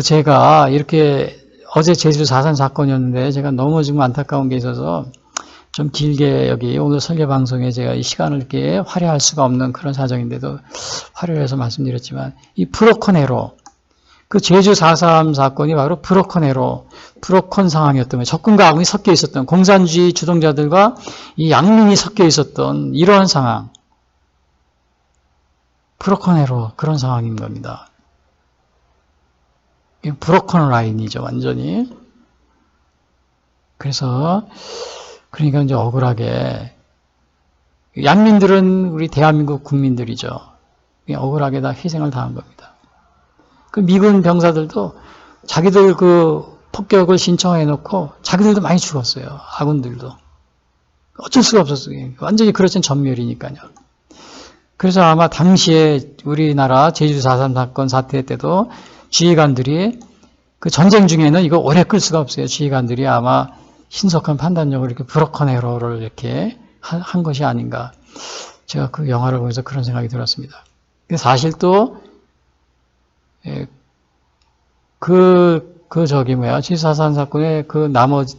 제가 이렇게 어제 제주 4.3 사건이었는데 제가 너무 좀 안타까운 게 있어서 좀 길게 여기 오늘 설교 방송에 제가 이 시간을 이렇게 활용할 수가 없는 그런 사정인데도 활용해서 말씀드렸지만, 이 브로컨 에로, 제주 4.3 사건이 바로 브로컨 상황이었던 거예요. 적군과 아군이 섞여 있었던, 공산주의 주동자들과 이 양민이 섞여 있었던 이러한 상황. 브로컨 에로, 그런 상황인 겁니다. 브로컨 라인이죠, 완전히. 그러니까 이제 억울하게, 양민들은 우리 대한민국 국민들이죠. 억울하게 다 희생을 당한 겁니다. 미군 병사들도 자기들 폭격을 신청해놓고 자기들도 많이 죽었어요. 아군들도. 어쩔 수가 없었어요. 완전히 그렇진 전멸이니까요. 그래서 아마 당시에 우리나라 제주 4.3 사건 사태 때도 지휘관들이 전쟁 중에는 이거 오래 끌 수가 없어요. 지휘관들이 아마 신속한 판단력을 이렇게 브로컨 에러를 이렇게 한 것이 아닌가. 제가 그 영화를 보면서 그런 생각이 들었습니다. 사실 또 제주 4.3 사건의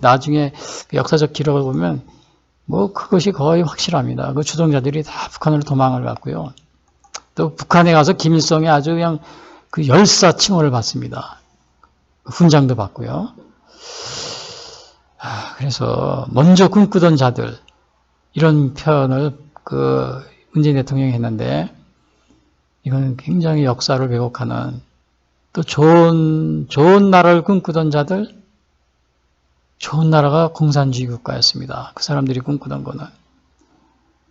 나중에 역사적 기록을 보면 그것이 거의 확실합니다. 주동자들이 다 북한으로 도망을 갔고요. 또 북한에 가서 김일성이 아주 그냥 열사 칭호를 받습니다. 훈장도 받고요. 그래서 먼저 꿈꾸던 자들, 이런 표현을 문재인 대통령이 했는데, 이건 굉장히 역사를 왜곡하는, 또 좋은 나라를 꿈꾸던 자들, 좋은 나라가 공산주의 국가였습니다. 그 사람들이 꿈꾸던 거는.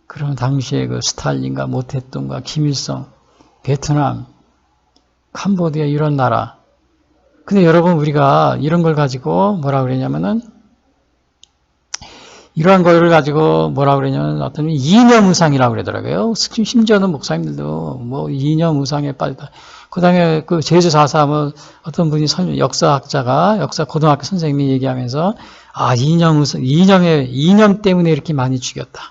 그러면 당시에 스탈린과 모태똥과 김일성, 베트남, 캄보디아 이런 나라. 근데 여러분 우리가 이런 걸 가지고 뭐라 그러냐면은 이러한 거를 가지고 뭐라 그러냐면 어떤 이념 의상이라고 그러더라고요. 심지어는 목사님들도 뭐 이념 의상에 빠졌다. 그 다음에 그 제주 4.3을 어떤 분이 역사학자가 역사 고등학교 선생님이 얘기하면서 이념 때문에 이렇게 많이 죽였다.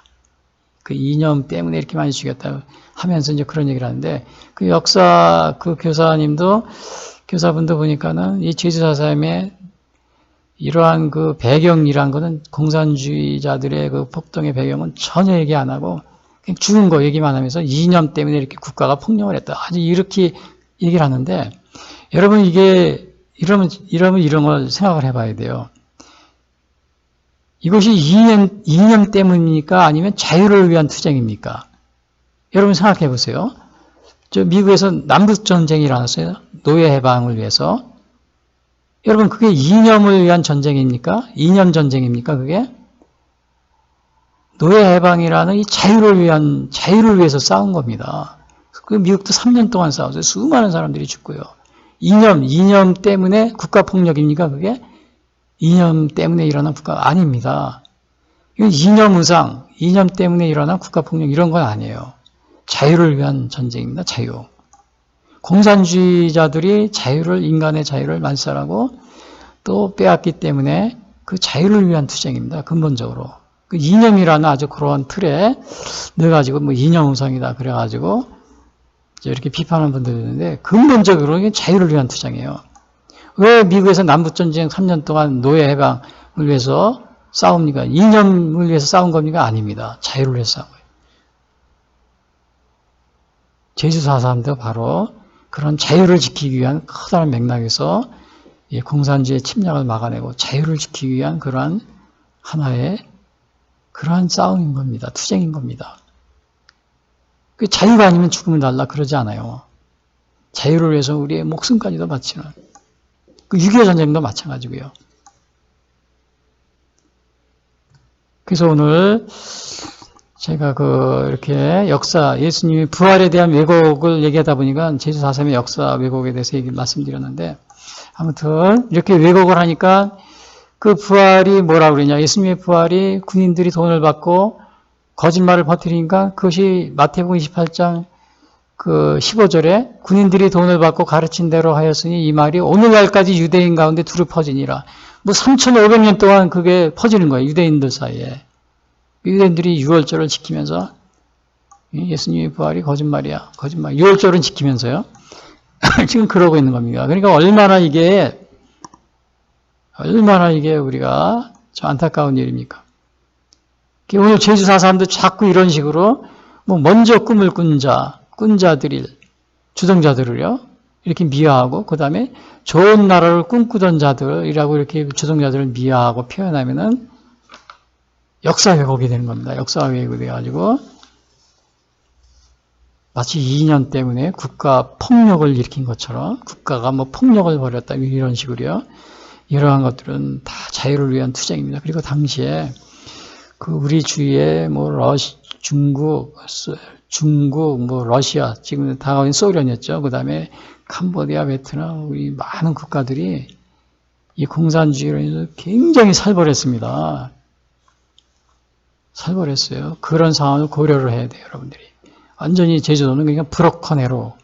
그 이념 때문에 이렇게 많이 죽였다 하면서 이제 그런 얘기를 하는데 그 역사 그 교사분도 보니까는 이 제주 4.3의 이러한 그 배경이란 거는 공산주의자들의 그 폭동의 배경은 전혀 얘기 안 하고 그냥 죽은 거 얘기만 하면서 이념 때문에 이렇게 국가가 폭력을 했다. 아주 이렇게 얘기를 하는데 여러분 이게 이러면 이런 걸 생각을 해봐야 돼요. 이것이 이념 때문입니까? 아니면 자유를 위한 투쟁입니까? 여러분 생각해 보세요. 저 미국에서 남북전쟁이 일어났어요. 노예 해방을 위해서. 여러분 그게 이념을 위한 전쟁입니까? 이념 전쟁입니까? 그게? 노예 해방이라는 이 자유를 위해서 싸운 겁니다. 그 미국도 3년 동안 싸웠어요. 수많은 사람들이 죽고요. 이념 때문에 국가 폭력입니까? 그게? 이념 때문에 일어난 국가 아닙니다. 이건 이념 의상, 이념 때문에 일어난 국가 폭력 이런 건 아니에요. 자유를 위한 전쟁입니다. 자유. 공산주의자들이 인간의 자유를 말살하고 또 빼앗기 때문에 그 자유를 위한 투쟁입니다. 근본적으로. 그 이념이라는 아주 그런 틀에 넣어가지고 뭐 이념 우상이다 그래가지고 이렇게 비판하는 분들이 있는데 근본적으로 이게 자유를 위한 투쟁이에요. 왜 미국에서 남북전쟁 3년 동안 노예 해방을 위해서 싸웁니까? 이념을 위해서 싸운 겁니까? 아닙니다. 자유를 위해서 싸운 거예요. 제주 4.3도 바로 그런 자유를 지키기 위한 커다란 맥락에서 공산주의 침략을 막아내고 자유를 지키기 위한 그러한 하나의 그러한 싸움인 겁니다. 투쟁인 겁니다. 그 자유가 아니면 죽음을 달라 그러지 않아요. 자유를 위해서 우리의 목숨까지도 바치는 그 6.25 전쟁도 마찬가지고요. 그래서 오늘 제가 이렇게 역사, 예수님의 부활에 대한 왜곡을 얘기하다 보니까 제주 4.3의 역사 왜곡에 대해서 말씀드렸는데, 아무튼, 이렇게 왜곡을 하니까 그 부활이 뭐라고 그러냐. 예수님의 부활이 군인들이 돈을 받고 거짓말을 퍼뜨리니까 그것이 마태복음 28장 15절에 군인들이 돈을 받고 가르친 대로 하였으니 이 말이 오늘날까지 유대인 가운데 두루 퍼지니라. 뭐 3,500년 동안 그게 퍼지는 거예요. 유대인들 사이에. 유대인들이 6월절을 지키면서 예수님의 부활이 거짓말이야. 거짓말. 6월절은 지키면서요. 지금 그러고 있는 겁니다. 그러니까 얼마나 이게 우리가 저 안타까운 일입니까? 오늘 제주 4.3도 자꾸 이런 식으로 뭐 먼저 꿈을 꾼 자들을 주동자들을요. 이렇게 미화하고 그다음에 좋은 나라를 꿈꾸던 자들이라고 이렇게 주동자들을 미화하고 표현하면은 역사 왜곡이 되는 겁니다. 역사 왜곡이 돼가지고 마치 2년 때문에 국가 폭력을 일으킨 것처럼 국가가 뭐 폭력을 벌였다 이런 식으로요. 이러한 것들은 다 자유를 위한 투쟁입니다. 그리고 당시에 그 우리 주위에 뭐 중국, 뭐 러시아, 지금 다가온 소련이었죠. 그 다음에 캄보디아, 베트남, 우리 많은 국가들이 이 공산주의로 인해서 굉장히 살벌했습니다. 살벌했어요. 그런 상황을 고려를 해야 돼요, 여러분들이. 완전히 제주도는 그냥 브로커네로,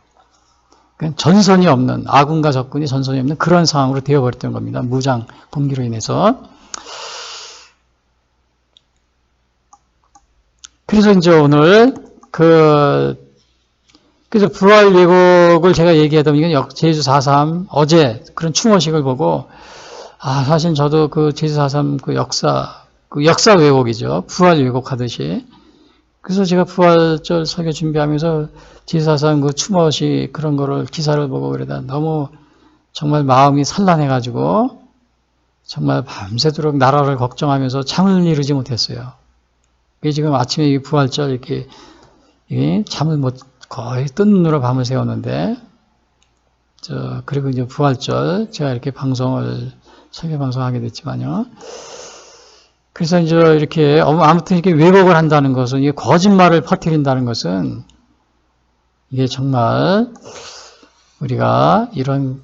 그냥 전선이 없는, 아군과 적군이 전선이 없는 그런 상황으로 되어버렸던 겁니다. 무장 봉기로 인해서. 그래서 이제 오늘 그래서 부활 왜곡을 제가 얘기하다 보니까 제주 4.3 어제 그런 추모식을 보고 사실 저도 그 제주 4.3 역사 왜곡이죠. 부활 왜곡하듯이. 그래서 제가 부활절 설교 준비하면서 제주 4.3 그 추모식 그런 거를 기사를 보고 그러다 너무 정말 마음이 산란해가지고 정말 밤새도록 나라를 걱정하면서 잠을 이루지 못했어요. 지금 아침에 이 부활절 이렇게 잠을 거의 뜬 눈으로 밤을 새웠는데, 그리고 이제 부활절 제가 이렇게 설교 방송하게 됐지만요. 그래서 이제 이렇게 아무튼 이렇게 왜곡을 한다는 것은, 이게 거짓말을 퍼뜨린다는 것은 이게 정말 우리가 이런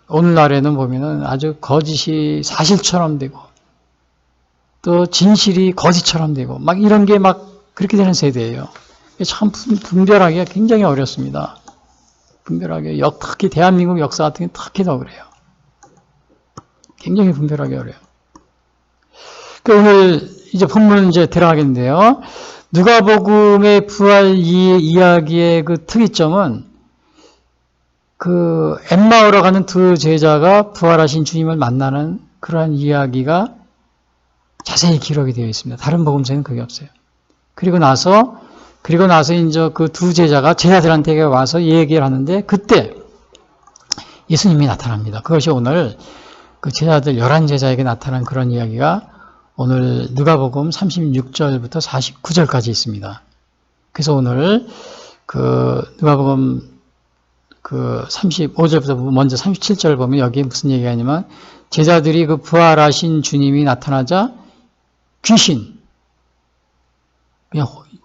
오늘날에는 보면은 아주 거짓이 사실처럼 되고 또 진실이 거짓처럼 되고 막 이런 게 막 그렇게 되는 세대예요. 참 분별하기가 굉장히 어렵습니다. 분별하기, 특히 대한민국 역사 같은 게 특히 더 그래요. 굉장히 분별하기 어려워요. 오늘 이제 본문 이제 들어가겠는데요. 누가복음의 부활 이야기의 그 특이점은 엠마오로 가는 두 제자가 부활하신 주님을 만나는 그러한 이야기가 자세히 기록이 되어 있습니다. 다른 복음서에는 그게 없어요. 그리고 나서 이제 그 두 제자가 제자들한테 와서 얘기를 하는데 그때 예수님이 나타납니다. 그것이 오늘 그 제자들 11제자에게 나타난 그런 이야기가 오늘 누가복음 36절부터 49절까지 있습니다. 그래서 오늘 누가복음 35절부터 먼저 37절 보면 여기에 무슨 얘기가 있냐면 제자들이 그 부활하신 주님이 나타나자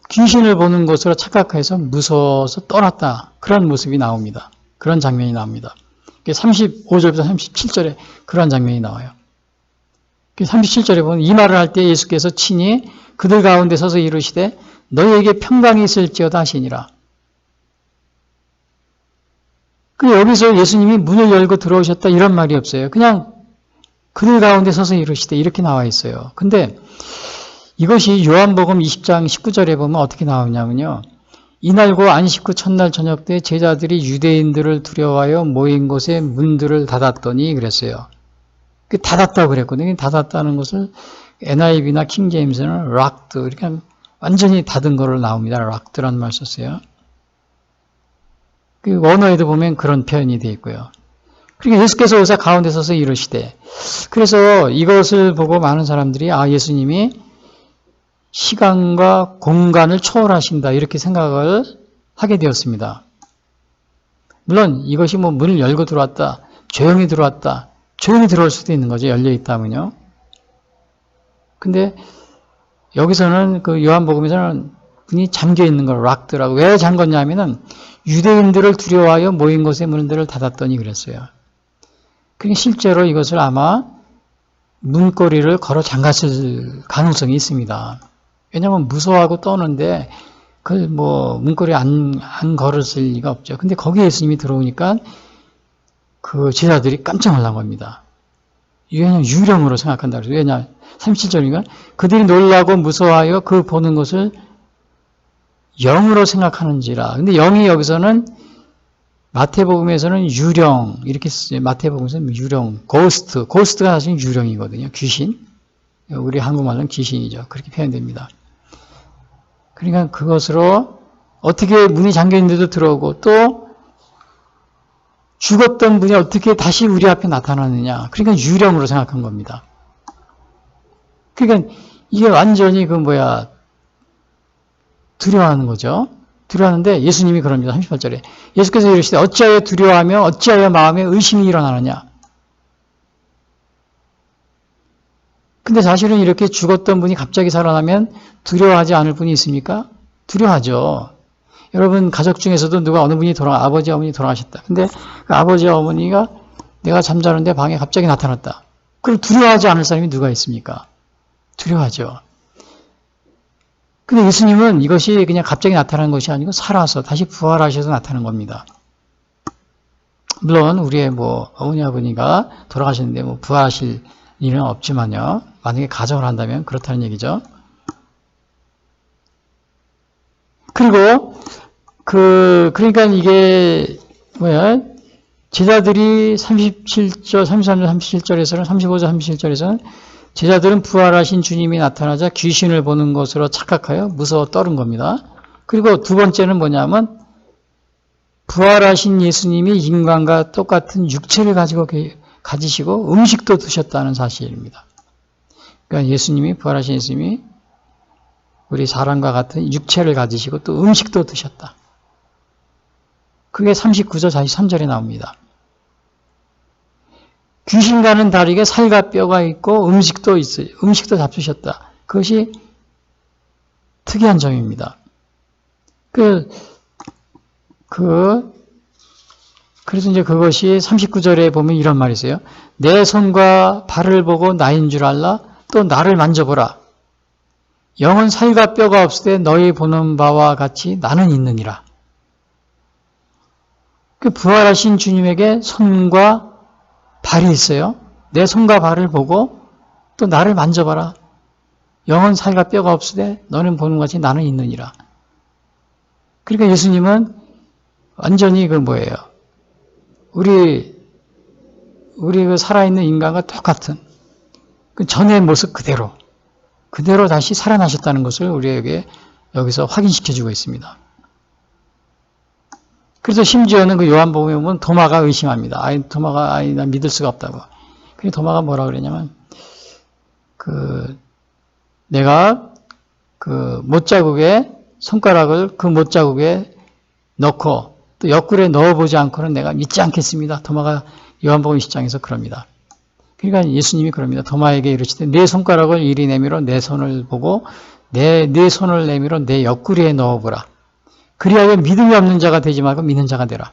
귀신을 보는 것으로 착각해서 무서워서 떠났다. 그런 모습이 나옵니다. 그런 장면이 나옵니다. 35절부터 37절에 그런 장면이 나와요. 37절에 보면 이 말을 할 때 예수께서 친히 그들 가운데 서서 이르시되 너희에게 평강이 있을지어다 하시니라. 여기서 예수님이 문을 열고 들어오셨다 이런 말이 없어요. 그냥 그들 가운데 서서 이르시되 이렇게 나와 있어요. 근데 이것이 요한복음 20장 19절에 보면 어떻게 나오냐면요. 이날과 안식 후 첫날 저녁 때 제자들이 유대인들을 두려워하여 모인 곳에 문들을 닫았더니 그랬어요. 닫았다고 그랬거든요. 닫았다는 것을 NIV나 킹제임스는 locked 이렇게 완전히 닫은 거로 나옵니다. locked라는 말 썼어요. 원어에도 보면 그런 표현이 되어 있고요. 그러니까 예수께서 오사 가운데 서서 이르시되 그래서 이것을 보고 많은 사람들이 예수님이 시간과 공간을 초월하신다 이렇게 생각을 하게 되었습니다. 물론 이것이 문을 열고 들어왔다, 조용히 들어왔다, 조용히 들어올 수도 있는 거죠. 열려 있다면요. 근데 여기서는 요한복음에서는 문이 잠겨 있는 걸 락드라고 왜 잠궜냐면은 유대인들을 두려워하여 모인 곳에 문들을 닫았더니 그랬어요. 그러니까 실제로 이것을 아마 문고리를 걸어 잠갔을 가능성이 있습니다. 왜냐하면 무서워하고 떠는데 문고리 안 걸었을 리가 없죠. 근데 거기에 예수님이 들어오니까 그 제자들이 깜짝 놀란 겁니다. 왜냐하면 유령으로 생각한다 그래서 왜냐 37절이니까 그들이 놀라고 무서워하여 그 보는 것을 영으로 생각하는지라. 근데 영이 여기서는 마태복음에서는 유령 이렇게 쓰죠. 마태복음에서는 유령, 고스트가 사실 유령이거든요. 귀신. 우리 한국말로는 귀신이죠. 그렇게 표현됩니다. 그러니까 그것으로 어떻게 문이 잠겨있는데도 들어오고 또 죽었던 분이 어떻게 다시 우리 앞에 나타나느냐. 그러니까 유령으로 생각한 겁니다. 그러니까 이게 완전히 두려워하는 거죠. 두려워하는데 예수님이 그럽니다. 38절에. 예수께서 이르시되 어찌하여 두려워하며 어찌하여 마음에 의심이 일어나느냐. 근데 사실은 이렇게 죽었던 분이 갑자기 살아나면 두려워하지 않을 분이 있습니까? 두려워하죠. 여러분 가족 중에서도 누가 어느 분이 아버지 어머니 돌아가셨다. 근데 그 아버지 어머니가 내가 잠자는데 방에 갑자기 나타났다. 그럼 두려워하지 않을 사람이 누가 있습니까? 두려워하죠. 근데 예수님은 이것이 그냥 갑자기 나타난 것이 아니고 살아서 다시 부활하셔서 나타난 겁니다. 물론 우리의 어머니 아버니가 돌아가셨는데 부활하실 일은 없지만요. 만약에 가정을 한다면 그렇다는 얘기죠. 그리고 그러니까 이게 제자들이 37절, 33절, 37절에서는 35절, 37절에서는 제자들은 부활하신 주님이 나타나자 귀신을 보는 것으로 착각하여 무서워 떨은 겁니다. 그리고 두 번째는 뭐냐면 부활하신 예수님이 인간과 똑같은 육체를 가지시고 음식도 드셨다는 사실입니다. 그러니까 부활하신 예수님이 우리 사람과 같은 육체를 가지시고 또 음식도 드셨다. 그게 39절, 43절에 나옵니다. 귀신과는 다르게 살과 뼈가 있고 음식도 있어요. 음식도 잡수셨다. 그것이 특이한 점입니다. 그래서 이제 그것이 39절에 보면 이런 말이 있어요. 내 손과 발을 보고 나인 줄 알라. 또 나를 만져보라. 영은 살과 뼈가 없을 때 너희 보는 바와 같이 나는 있느니라. 그 부활하신 주님에게 손과 발이 있어요. 내 손과 발을 보고 또 나를 만져봐라. 영은 살과 뼈가 없을 때 너는 보는 것 같이 나는 있느니라. 그러니까 예수님은 완전히 우리 그 살아있는 인간과 똑같은 그 전의 모습 그대로 다시 살아나셨다는 것을 우리에게 여기서 확인시켜주고 있습니다. 그래서 심지어는 그 요한복음에 보면 도마가 의심합니다. 도마가 난 믿을 수가 없다고. 그래서 도마가 뭐라 그랬냐면 내가 그 못자국에 손가락을 그 못자국에 넣고 또 옆구리에 넣어보지 않고는 내가 믿지 않겠습니다. 도마가 요한복음 10장에서 그럽니다. 그러니까 예수님이 그럽니다. 도마에게 이르시되 내 손가락을 이리 내밀어 내 손을 보고 내 손을 내밀어 내 옆구리에 넣어보라. 그리하여 믿음이 없는 자가 되지 말고 믿는 자가 되라.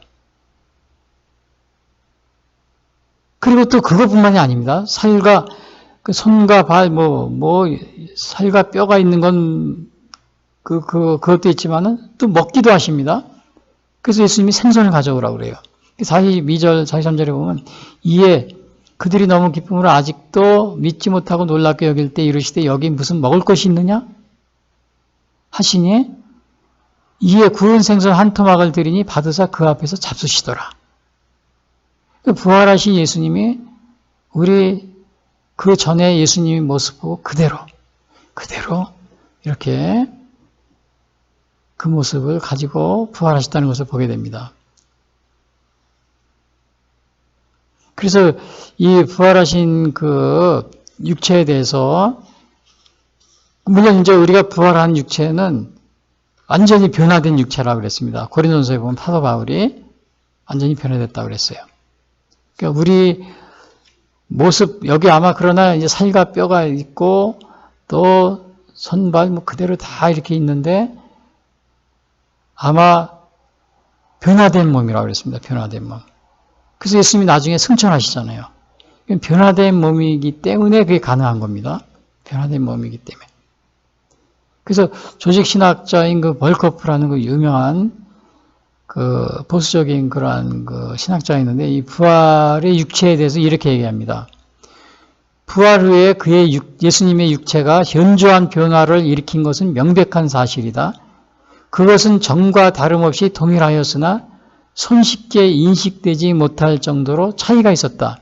그리고 또 그것뿐만이 아닙니다. 살과 그 손과 발 살과 뼈가 있는 건 그것도 있지만은 또 먹기도 하십니다. 그래서 예수님이 생선을 가져오라고 그래요. 42절, 43절에 보면 이에 그들이 너무 기쁨으로 아직도 믿지 못하고 놀랍게 여길 때 이르시되 여기 무슨 먹을 것이 있느냐? 하시니 이에 구운 생선 한 토막을 드리니 받으사 그 앞에서 잡수시더라. 부활하신 예수님이 우리 그 전에 예수님의 모습 보고 그대로 이렇게 그 모습을 가지고 부활하셨다는 것을 보게 됩니다. 그래서 이 부활하신 그 육체에 대해서 물론 이제 우리가 부활한 육체는 완전히 변화된 육체라고 그랬습니다. 고린도전서에 보면 사도 바울이 완전히 변화됐다고 그랬어요. 그러니까 우리 모습 여기 아마 그러나 이제 살과 뼈가 있고 또 손발 그대로 다 이렇게 있는데 아마 변화된 몸이라고 그랬습니다. 변화된 몸. 그래서 예수님이 나중에 승천하시잖아요. 변화된 몸이기 때문에 그게 가능한 겁니다. 변화된 몸이기 때문에. 그래서 조직신학자인 그 벌커프라는 그 유명한 그 보수적인 그러한 그 신학자가 있는데 이 부활의 육체에 대해서 이렇게 얘기합니다. 부활 후에 예수님의 육체가 현저한 변화를 일으킨 것은 명백한 사실이다. 그것은 전과 다름없이 동일하였으나 손쉽게 인식되지 못할 정도로 차이가 있었다.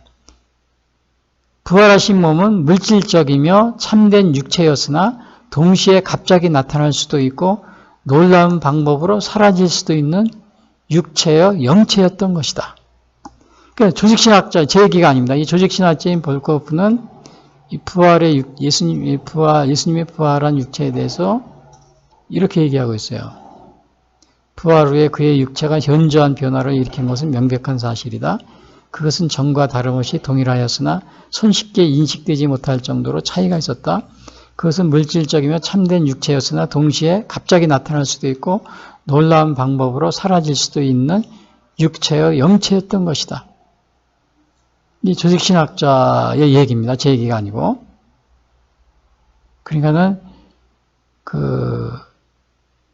부활하신 몸은 물질적이며 참된 육체였으나 동시에 갑자기 나타날 수도 있고 놀라운 방법으로 사라질 수도 있는 육체여 영체였던 것이다. 그러니까 조직신학자, 제 얘기가 아닙니다. 이 조직신학자인 볼코프는 이 예수님의 부활한 육체에 대해서 이렇게 얘기하고 있어요. 부활 후에 그의 육체가 현저한 변화를 일으킨 것은 명백한 사실이다. 그것은 전과 다름없이 동일하였으나 손쉽게 인식되지 못할 정도로 차이가 있었다. 그것은 물질적이며 참된 육체였으나 동시에 갑자기 나타날 수도 있고 놀라운 방법으로 사라질 수도 있는 육체여 영체였던 것이다. 이 조직신학자의 얘기입니다. 제 얘기가 아니고. 그러니까는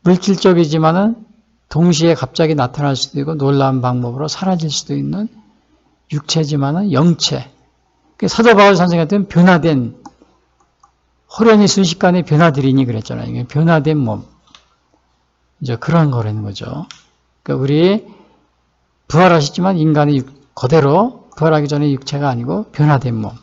물질적이지만은 동시에 갑자기 나타날 수도 있고 놀라운 방법으로 사라질 수도 있는 육체지만은 영체. 사도 바울 선생님한테는 변화된 호련히 순식간에 변화들이니 그랬잖아요. 이게 변화된 몸. 이제 그런 거라는 거죠. 그러니까 우리 부활하셨지만 인간의 그대로 부활하기 전에 육체가 아니고 변화된 몸.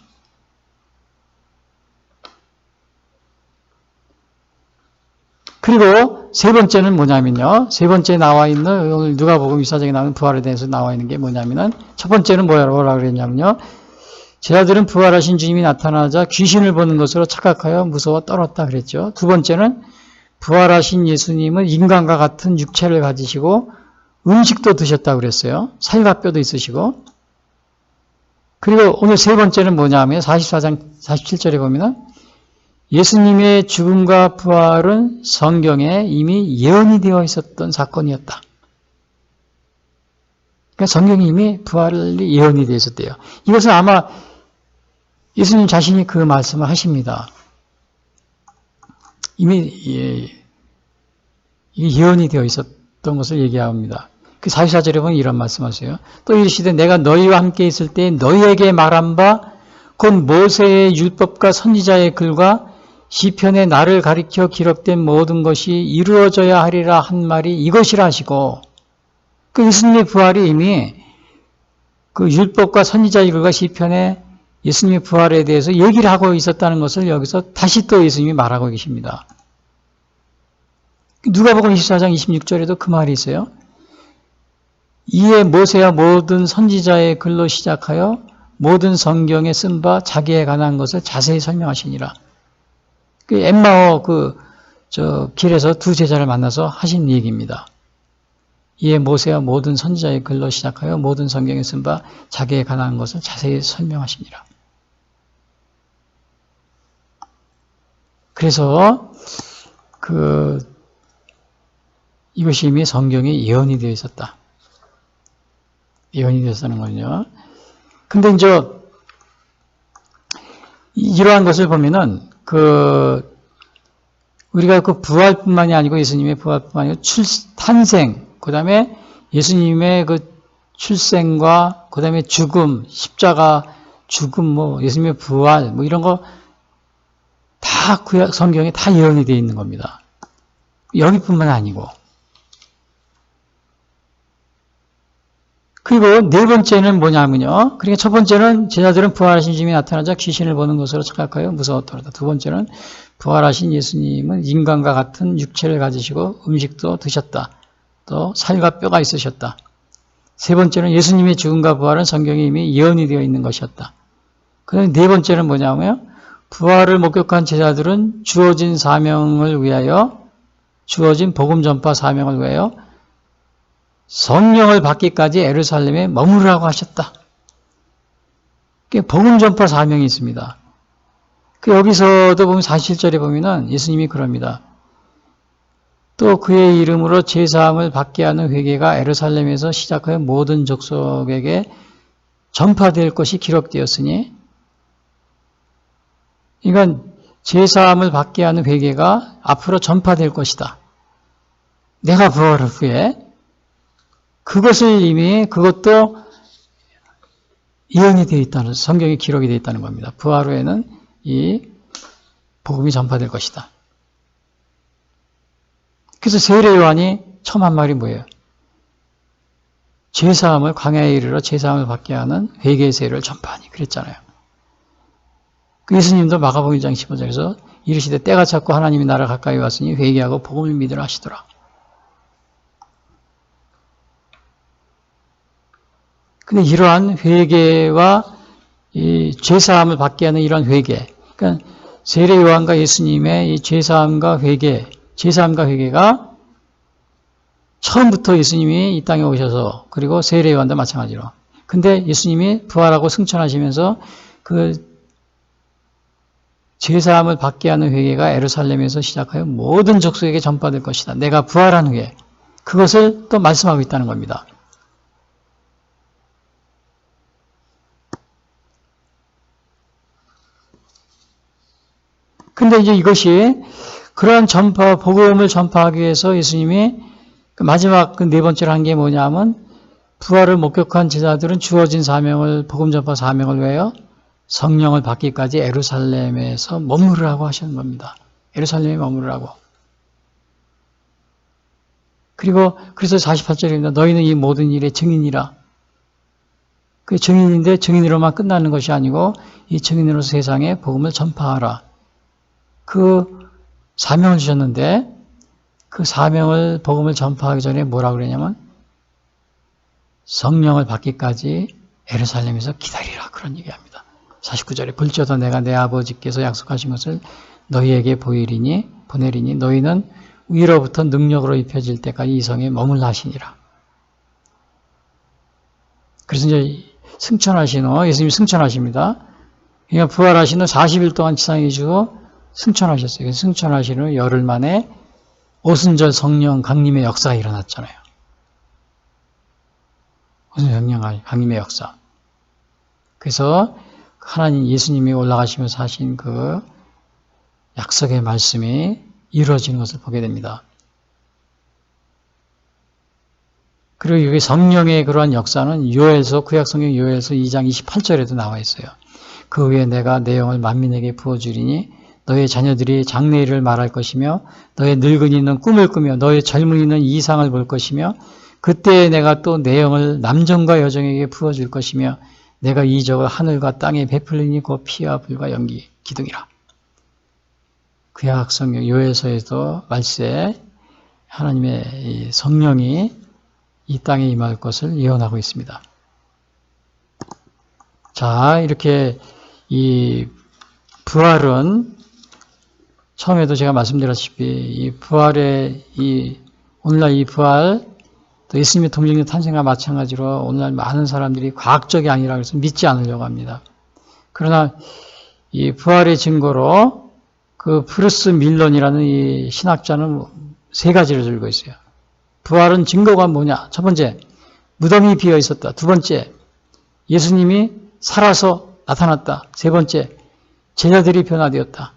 그리고 세 번째는 뭐냐면요. 세 번째 나와 있는 오늘 누가복음 1사장에 나오는 부활에 대해서 나와 있는 게 뭐냐면은 첫 번째는 뭐라 그랬냐면요. 제자들은 부활하신 주님이 나타나자 귀신을 보는 것으로 착각하여 무서워 떨었다 그랬죠. 두 번째는 부활하신 예수님은 인간과 같은 육체를 가지시고 음식도 드셨다고 그랬어요. 살과 뼈도 있으시고. 그리고 오늘 세 번째는 뭐냐면 44장 47절에 보면은 예수님의 죽음과 부활은 성경에 이미 예언이 되어 있었던 사건이었다. 그러니까 성경이 이미 부활이 예언이 되어 있었대요. 이것은 아마 예수님 자신이 그 말씀을 하십니다. 이미 예언이 되어 있었던 것을 얘기합니다. 그 44절에 보면 이런 말씀하세요. 또 이르시되 내가 너희와 함께 있을 때 너희에게 말한 바 곧 모세의 율법과 선지자의 글과 시편에 나를 가리켜 기록된 모든 것이 이루어져야 하리라 한 말이 이것이라 하시고, 그 예수님의 부활이 이미 그 율법과 선지자의 글과 시편에 예수님의 부활에 대해서 얘기를 하고 있었다는 것을 여기서 다시 또 예수님이 말하고 계십니다. 누가복음 24장 26절에도 그 말이 있어요. 이에 모세와 모든 선지자의 글로 시작하여 모든 성경에 쓴 바 자기에 관한 것을 자세히 설명하시니라. 그 엠마오 길에서 두 제자를 만나서 하신 얘기입니다. 이에 모세와 모든 선지자의 글로 시작하여 모든 성경에 쓴 바 자기에 관한 것을 자세히 설명하시니라. 그래서 이것이 이미 성경에 예언이 되어 있었다. 예언이 되었다는 거죠. 근데 이제 이러한 것을 보면은 우리가 그 부활뿐만이 아니고 예수님의 부활뿐만이 아니고 탄생, 그 다음에 예수님의 그 출생과 그 다음에 죽음, 십자가, 죽음, 예수님의 부활, 이런 거 다 구약 성경에 다 예언이 되어 있는 겁니다. 여기뿐만 아니고. 그리고 네 번째는 뭐냐면요. 그러니까 첫 번째는 제자들은 부활하신 주님이 나타나자 귀신을 보는 것으로 착각하여 무서웠더라. 두 번째는 부활하신 예수님은 인간과 같은 육체를 가지시고 음식도 드셨다. 또 살과 뼈가 있으셨다. 세 번째는 예수님의 죽음과 부활은 성경에 이미 예언이 되어 있는 것이었다. 그다음에 네 번째는 뭐냐면 부활을 목격한 제자들은 주어진 사명을 위하여, 주어진 복음 전파 사명을 위하여 성령을 받기까지 예루살렘에 머무르라고 하셨다. 복음 전파 사명이 있습니다. 여기서도 보면 47절에 보면은 예수님이 그럽니다. 또 그의 이름으로 제사함을 받게 하는 회개가 예루살렘에서 시작하여 모든 족속에게 전파될 것이 기록되었으니, 그러니까 제사함을 받게 하는 회개가 앞으로 전파될 것이다. 내가 부활 후에 그것을 이미 그것도 예언이 되어 있다는, 성경에 기록이 되어 있다는 겁니다. 부활 후에는 이 복음이 전파될 것이다. 그래서 세례 요한이 처음 한 말이 뭐예요? 제사함을 광야에 이르러 제사함을 받게 하는 회개의 세례를 전파하니 그랬잖아요. 예수님도 마가복음 1장 15절에서 이르시되 때가 찼고 하나님이 나를 가까이 왔으니 회개하고 복음을 믿으라 하시더라. 근데 이러한 회개와 이 제사함을 받게 하는 이러한 회개, 그러니까 세례 요한과 예수님의 이 제사함과 회개가 처음부터 예수님이 이 땅에 오셔서, 그리고 세례 요한도 마찬가지로. 근데 예수님이 부활하고 승천하시면서 그 제사함을 받게 하는 회개가 예루살렘에서 시작하여 모든 족속에게 전파될 것이다. 내가 부활한 후에 그것을 또 말씀하고 있다는 겁니다. 근데 이제 이것이 그러한 복음을 전파하기 위해서 예수님이 마지막 네 번째로 한 게 뭐냐면, 부활을 목격한 제자들은 주어진 사명을, 복음 전파 사명을 위하여 성령을 받기까지 예루살렘에서 머무르라고 하시는 겁니다. 예루살렘에 머무르라고. 그리고 그래서 48절입니다. 너희는 이 모든 일의 증인이라. 그 증인인데 증인으로만 끝나는 것이 아니고 이 증인으로서 세상에 복음을 전파하라. 그 사명을 주셨는데 그 사명을, 복음을 전파하기 전에 뭐라고 그러냐면 성령을 받기까지 예루살렘에서 기다리라, 그런 얘기합니다. 49절에 볼지어다 내가 내 아버지께서 약속하신 것을 너희에게 보내리니 너희는 위로부터 능력으로 입혀질 때까지 이 성에 머물라 하시니라. 그래서 이제 예수님이 승천하십니다. 그러니까 부활하신 후 40일 동안 지상에 계시고 승천하셨어요. 승천하신 후 열흘 만에 오순절 성령 강림의 역사가 일어났잖아요. 오순절 성령 강림의 역사. 그래서 하나님 예수님이 올라가시면서 하신 그 약속의 말씀이 이루어지는 것을 보게 됩니다. 그리고 여기 성령의 그러한 역사는 요엘서, 구약성경 요엘서 2장 28절에도 나와 있어요. 그 후에 내가 내 영을 만민에게 부어주리니 너의 자녀들이 장래일을 말할 것이며 너의 늙은이는 꿈을 꾸며 너의 젊은이는 이상을 볼 것이며 그때 내가 또 내 영을 남정과 여정에게 부어줄 것이며 내가 이적을 하늘과 땅에 베풀리니 곧 피와 불과 연기, 기둥이라. 구약성경 요엘서에도 말세 하나님의 이 성령이 이 땅에 임할 것을 예언하고 있습니다. 자, 이렇게 이 부활은 처음에도 제가 말씀드렸다시피 이 부활의 오늘날 이 부활 또 예수님의 동정의 탄생과 마찬가지로 오늘날 많은 사람들이 과학적이 아니라 해서 믿지 않으려고 합니다. 그러나 이 부활의 증거로 그 브루스 밀런이라는 이 신학자는 세 가지를 들고 있어요. 부활은 증거가 뭐냐? 첫 번째, 무덤이 비어 있었다. 두 번째, 예수님이 살아서 나타났다. 세 번째, 제자들이 변화되었다.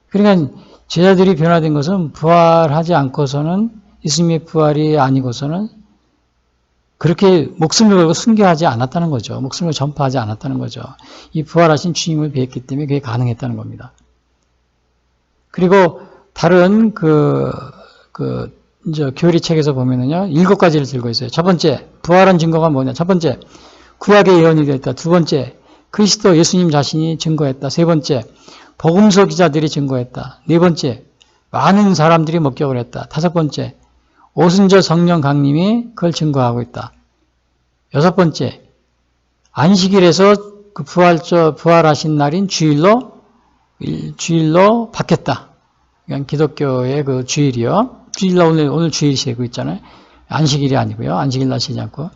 그러니까 제자들이 변화된 것은 부활하지 않고서는 예수님의 부활이 아니고서는 그렇게 목숨을 걸고 순교하지 않았다는 거죠. 목숨을 전파하지 않았다는 거죠. 이 부활하신 주님을 뵙기 때문에 그게 가능했다는 겁니다. 그리고 다른 이제 교리 책에서 보면은요, 7가지를 들고 있어요. 첫 번째, 부활한 증거가 뭐냐? 첫 번째, 구약의 예언이 되었다. 두 번째, 그리스도 예수님 자신이 증거했다. 세 번째, 복음서 기자들이 증거했다. 네 번째, 많은 사람들이 목격을 했다. 다섯 번째, 오순절 성령 강림이 그걸 증거하고 있다. 여섯 번째, 안식일에서 그 부활하신 날인 주일로 바뀌었다. 그러니까 기독교의 그 주일이요. 주일날 오늘 주일이 세고 있잖아요. 안식일이 아니고요. 안식일 날 세지 않고.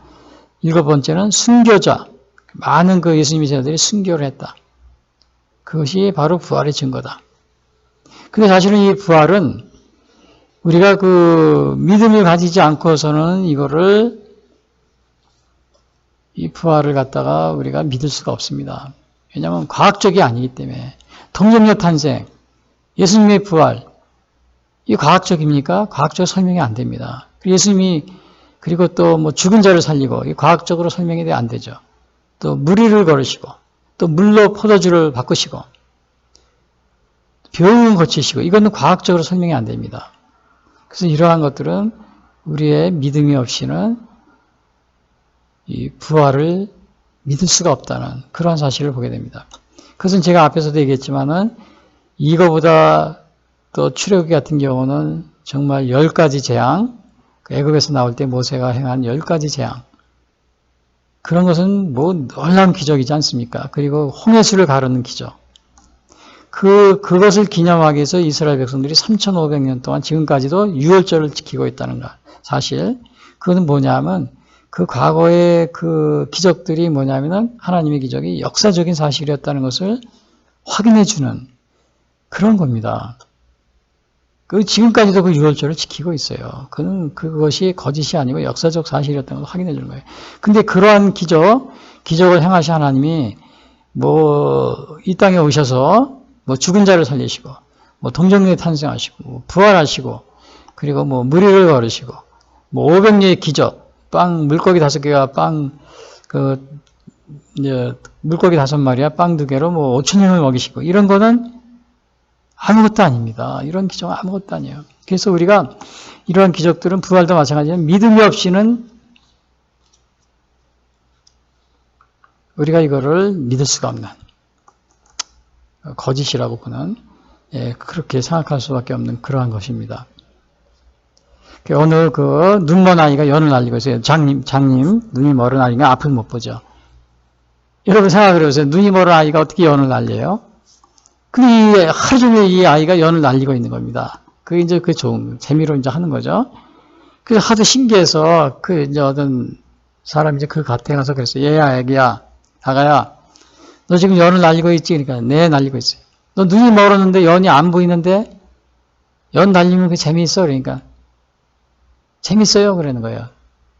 일곱 번째는 순교자. 많은 그 예수님의 제자들이 순교를 했다. 그것이 바로 부활의 증거다. 근데 사실은 이 부활은 우리가 그 믿음을 가지지 않고서는 이 부활을 갖다가 우리가 믿을 수가 없습니다. 왜냐하면 과학적이 아니기 때문에. 동정녀 탄생, 예수님의 부활, 이 과학적입니까? 과학적으로 설명이 안 됩니다. 예수님이 그리고 또 뭐 죽은 자를 살리고 이 과학적으로 설명이 안 되죠. 또 무리를 걸으시고 또 물로 포도주를 바꾸시고 병을 고치시고 이거는 과학적으로 설명이 안 됩니다. 그래서 이러한 것들은 우리의 믿음이 없이는 이 부활을 믿을 수가 없다는 그런 사실을 보게 됩니다. 그것은 제가 앞에서도 얘기했지만은 이거보다 또 출애굽기 같은 경우는 정말 10가지 재앙, 애굽에서 나올 때 모세가 행한 10가지 재앙, 그런 것은 뭐 놀라운 기적이지 않습니까? 그리고 홍해수를 가르는 기적. 그것을 기념하기 위해서 이스라엘 백성들이 3,500년 동안 지금까지도 유월절을 지키고 있다는 것. 사실 그것은 뭐냐면 그 과거의 그 기적들이 뭐냐면은 하나님의 기적이 역사적인 사실이었다는 것을 확인해 주는 그런 겁니다. 지금까지도 그 유월절을 지키고 있어요. 그것이 거짓이 아니고 역사적 사실이었다는 걸 확인해 주는 거예요. 근데 그러한 기적을 행하신 하나님이 이 땅에 오셔서 죽은 자를 살리시고, 동정녀에 탄생하시고, 부활하시고, 그리고 무리를 걸으시고, 500례의 기적, 물고기 5개와 물고기 5마리와 빵 2개로 5,000명을 먹이시고, 이런 거는 아무것도 아닙니다. 이런 기적은 아무것도 아니에요. 그래서 우리가 이러한 기적들은 부활도 마찬가지지만 믿음이 없이는 우리가 이거를 믿을 수가 없는 거짓이라고 보는 그렇게 생각할 수밖에 없는 그러한 것입니다. 오늘 눈먼 아이가 연을 날리고 있어요. 장님 눈이 멀은 아이가 앞을 못 보죠. 여러분 생각을 해보세요. 눈이 멀은 아이가 어떻게 연을 날려요? 근데 하루 종일 이 아이가 연을 날리고 있는 겁니다. 그게 이제 좋은 재미로 이제 하는 거죠. 그래서 하도 신기해서 이제 어떤 사람이 이제 그 밭에 가서 그랬어요. 얘야, 애기야, 다가야, 너 지금 연을 날리고 있지? 그러니까 네, 날리고 있어요. 너 눈이 멀었는데 연이 안 보이는데 연 날리면 그 재미있어? 그러니까 재밌어요, 그러는 거예요.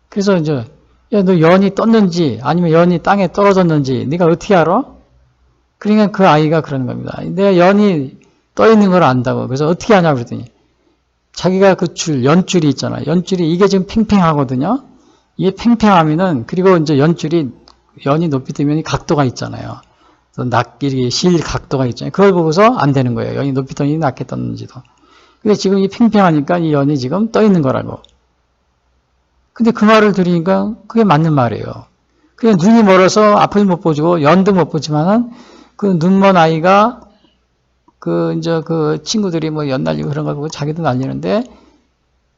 그래서 이제 야, 너 연이 떴는지 아니면 연이 땅에 떨어졌는지 네가 어떻게 알아? 그러니까 그 아이가 그러는 겁니다. 내가 연이 떠 있는 걸 안다고. 그래서 어떻게 하냐고 그랬더니 자기가 그 연줄이 있잖아요. 연줄이 이게 지금 팽팽하거든요. 이게 팽팽하면은 그리고 이제 연이 높이 뜨면 각도가 있잖아요. 이렇게 실 각도가 있잖아요. 그걸 보고서 안 되는 거예요. 연이 높이 떴는지 낮게 떴는지도. 근데 지금 이 팽팽하니까 이 연이 지금 떠 있는 거라고. 근데 그 말을 들으니까 그게 맞는 말이에요. 그냥 눈이 멀어서 앞을 못 보고 연도 못 보지만은 그 눈먼 아이가 그 친구들이 뭐 연 날리고 그런 걸 보고 자기도 날리는데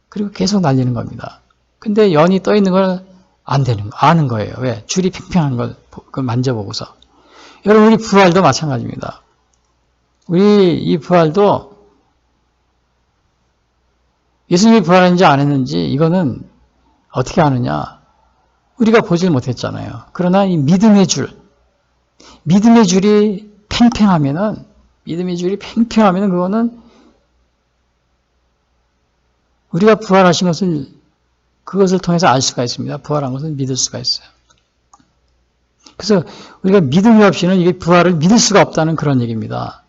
그리고 계속 날리는 겁니다. 근데 연이 떠 있는 걸 아는 거예요. 왜? 줄이 팽팽한 걸 만져보고서. 여러분, 우리 부활도 마찬가지입니다. 우리 이 부활도 예수님이 부활했는지 안 했는지 이거는 어떻게 아느냐? 우리가 보질 못했잖아요. 그러나 이 믿음의 줄이 팽팽하면은 그거는 우리가 부활하신 그것을 통해서 알 수가 있습니다. 부활한 것을 믿을 수가 있어요. 그래서 우리가 믿음이 없이는 이게 부활을 믿을 수가 없다는 그런 얘기입니다.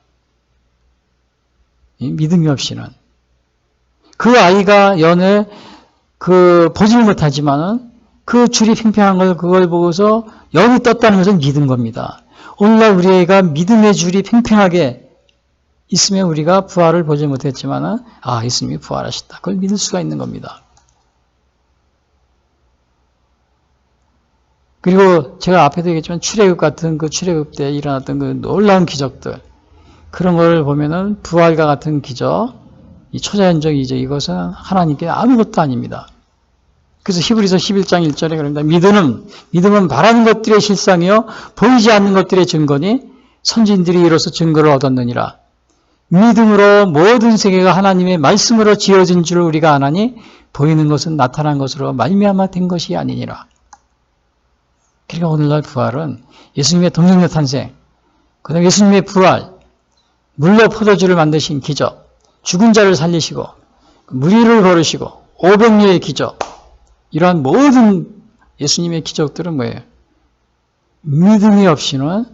이 믿음이 없이는. 그 아이가 연을 보질 못하지만은 그 줄이 팽팽한 그걸 보고서 연이 떴다는 것을 믿은 겁니다. 오늘날 우리 애가 믿음의 줄이 팽팽하게 있으면 우리가 부활을 보지 못했지만은 예수님이 부활하셨다. 그걸 믿을 수가 있는 겁니다. 그리고 제가 앞에도 얘기했지만 출애굽 같은 출애굽 때 일어났던 그 놀라운 기적들, 그런 걸 보면은 부활과 같은 기적, 이 초자연적 이적, 이것은 하나님께 아무것도 아닙니다. 그래서 히브리서 11장 1절에 그럽니다. 믿음은 바라는 것들의 실상이요 보이지 않는 것들의 증거니 선진들이 이로써 증거를 얻었느니라. 믿음으로 모든 세계가 하나님의 말씀으로 지어진 줄 우리가 아나니 보이는 것은 나타난 것으로 말미암아 된 것이 아니니라. 그러니까 오늘날 부활은 예수님의 동정녀 탄생, 그다음에 예수님의 부활, 물로 포도주를 만드신 기적, 죽은 자를 살리시고 무리를 걸으시고 500리의 기적, 이러한 모든 예수님의 기적들은 뭐예요? 믿음이 없이는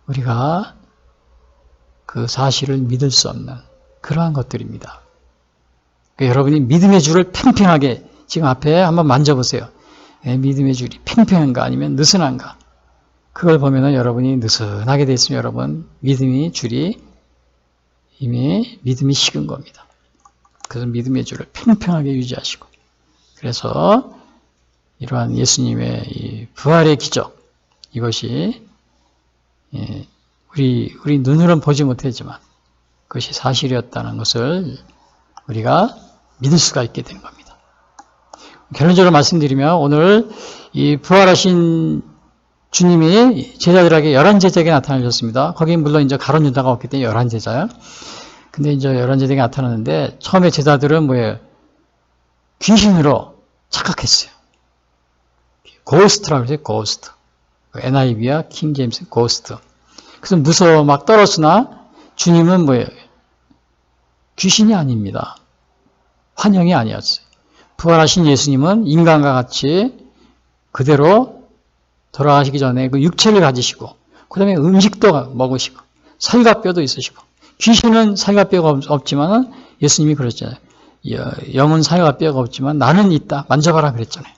우리가 그 사실을 믿을 수 없는 그러한 것들입니다. 그러니까 여러분이 믿음의 줄을 팽팽하게 지금 앞에 한번 만져보세요. 믿음의 줄이 팽팽한가 아니면 느슨한가? 그걸 보면은 여러분이 느슨하게 돼 있으면 여러분 믿음의 줄이 이미 믿음이 식은 겁니다. 그래서 믿음의 줄을 팽팽하게 유지하시고, 그래서 이러한 예수님의 이 부활의 기적, 이것이 우리 눈으로는 보지 못했지만 그것이 사실이었다는 것을 우리가 믿을 수가 있게 되는 겁니다. 결론적으로 말씀드리면 오늘 이 부활하신 주님이 제자들에게 11제자에게 나타나셨습니다. 거기 물론 이제 가룟 유다가 없기 때문에 11제자예요. 근데 이제 11제자에게 나타났는데 처음에 제자들은 뭐예요? 귀신으로 착각했어요. 고스트라고 그러죠. 고스트. NIV와 킹 제임스 고스트. 그래서 무서워 막 떨었으나 주님은 뭐예요? 귀신이 아닙니다. 환영이 아니었어요. 부활하신 예수님은 인간과 같이 그대로 돌아가시기 전에 그 육체를 가지시고 그 다음에 음식도 먹으시고 살과 뼈도 있으시고, 귀신은 살과 뼈가 없지만은 예수님이 그랬잖아요. 영은 살과 뼈가 없지만 나는 있다. 만져봐라 그랬잖아요.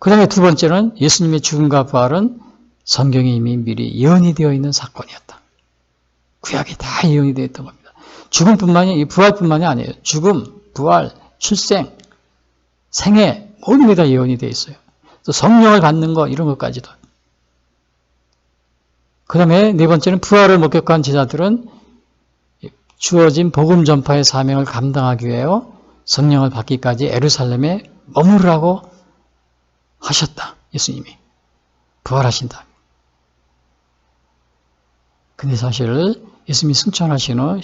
그 다음에 두 번째는 예수님의 죽음과 부활은 성경에 이미 미리 예언이 되어 있는 사건이었다. 구약이 다 예언이 되어 있던 겁니다. 죽음뿐만이, 부활뿐만이 아니에요. 죽음, 부활, 출생, 생애, 모든 게 다 예언이 되어 있어요. 또 성령을 받는 거, 이런 것까지도. 그 다음에 네 번째는 부활을 목격한 제자들은 주어진 복음 전파의 사명을 감당하기 위하여 성령을 받기까지 예루살렘에 머무르라고 하셨다. 예수님이. 부활하신다. 근데 사실 예수님이 승천하신 후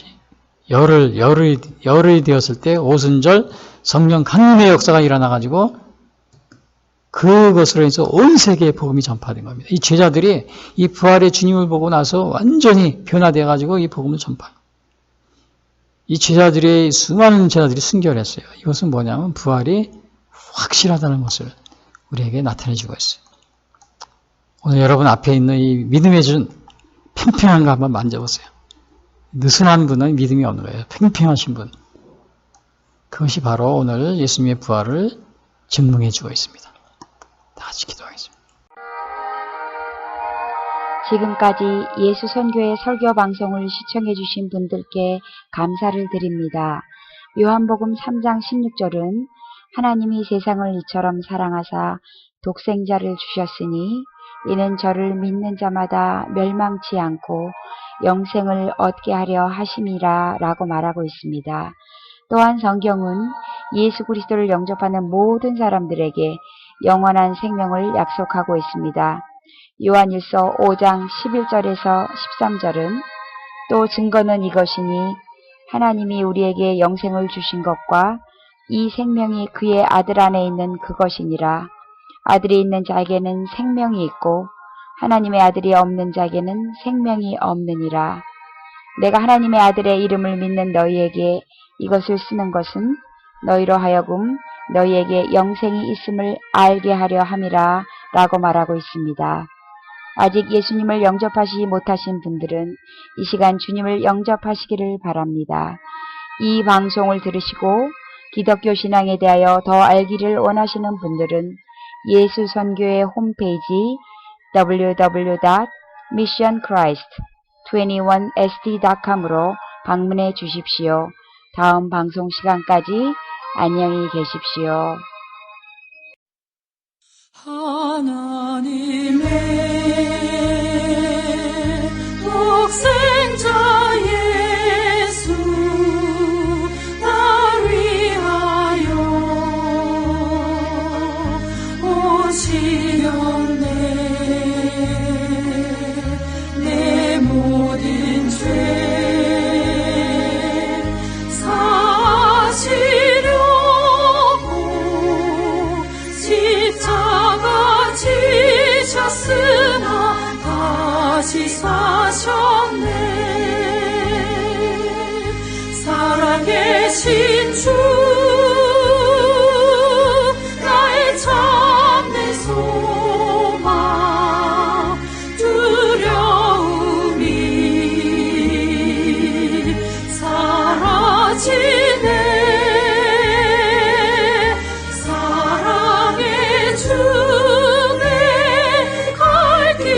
열흘이 되었을 때 오순절 성령 강림의 역사가 일어나가지고 그것으로 인해서 온 세계에 복음이 전파된 겁니다. 이 제자들이 이 부활의 주님을 보고 나서 완전히 변화되어가지고 이 복음을 전파한 겁니다. 이 제자들의 수많은 제자들이 순결했어요. 이것은 뭐냐면 부활이 확실하다는 것을 우리에게 나타내주고 있어요. 오늘 여러분 앞에 있는 이 믿음의 준 팽팽한 거 한번 만져보세요. 느슨한 분은 믿음이 없는 거예요. 팽팽하신 분. 그것이 바로 오늘 예수님의 부활을 증명해 주고 있습니다. 다 같이 기도하겠습니다. 지금까지 예수 선교의 설교 방송을 시청해 주신 분들께 감사를 드립니다. 요한복음 3장 16절은 하나님이 세상을 이처럼 사랑하사 독생자를 주셨으니 이는 저를 믿는 자마다 멸망치 않고 영생을 얻게 하려 하심이라 라고 말하고 있습니다. 또한 성경은 예수 그리스도를 영접하는 모든 사람들에게 영원한 생명을 약속하고 있습니다. 요한일서 5장 11절에서 13절은 또 증거는 이것이니 하나님이 우리에게 영생을 주신 것과 이 생명이 그의 아들 안에 있는 그것이니라. 아들이 있는 자에게는 생명이 있고 하나님의 아들이 없는 자에게는 생명이 없느니라. 내가 하나님의 아들의 이름을 믿는 너희에게 이것을 쓰는 것은 너희로 하여금 너희에게 영생이 있음을 알게 하려 함이라 라고 말하고 있습니다. 아직 예수님을 영접하시지 못하신 분들은 이 시간 주님을 영접하시기를 바랍니다. 이 방송을 들으시고 기독교 신앙에 대하여 더 알기를 원하시는 분들은 예수 선교의 홈페이지 www.missionchrist21sd.com으로 방문해 주십시오. 다음 방송 시간까지 안녕히 계십시오. 하나님의 독생자 예수 날 위하여 오시었네. 내 모든 죄 사시려고 십자가 지셨으나 다시 사셨네. 살아계신 주 나의 참된 소망 두려움이 사라지네. 사랑의 주내 갈 길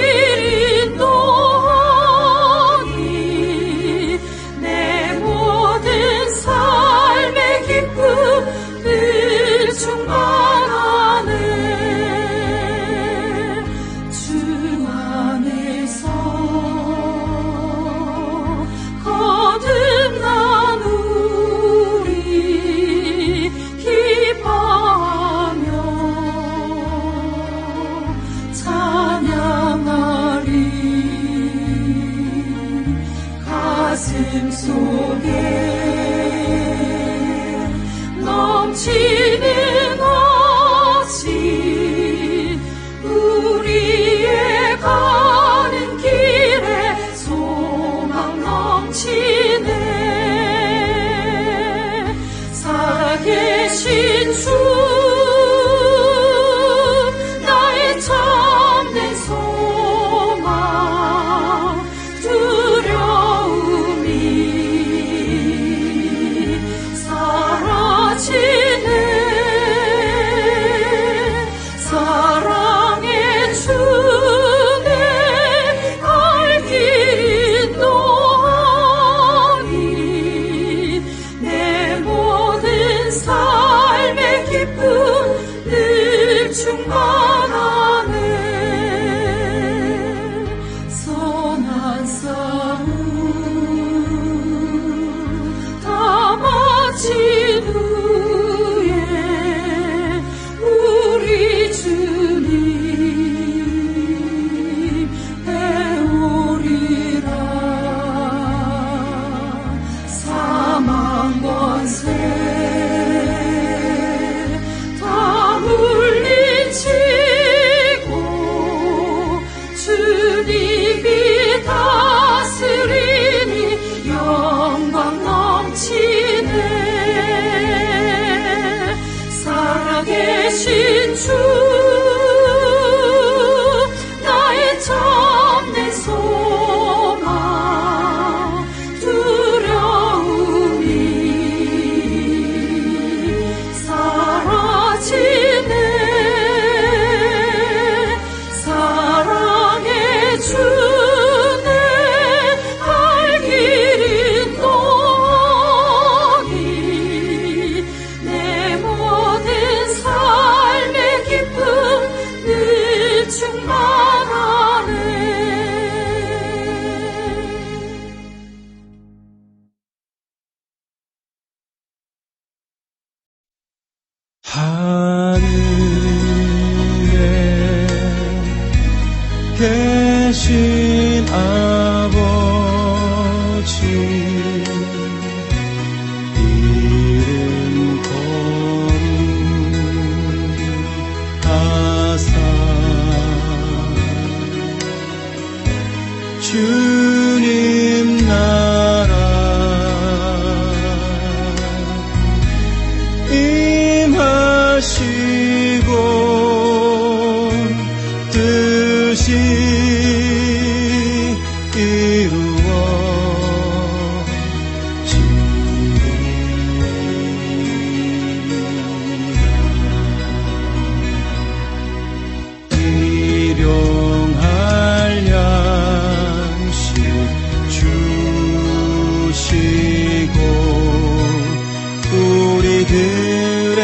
인도하니 내 모든 삶의 기쁨 늘 충만하네. 주 안에서 거듭난 우리 기뻐하며 찬양하리. 가슴 속에 넘치는 것이 우리의 가는 길에 소망 넘치네. 살아계신 주 나의 참된 소망 두려움이 사라지네. 사랑의 주내 갈 길 인도하니 내 모든 삶의 기쁨 이름 거룩하사 주님 나라 임하시고 뜻이 일용할 양식 주시고 우리들의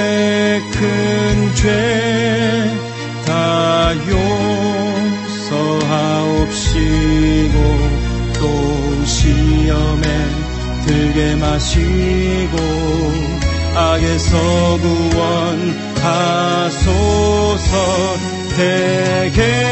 큰 죄 다 용서하옵시고 또 시험에 들게 마시고 악에서 구원하소서. 대개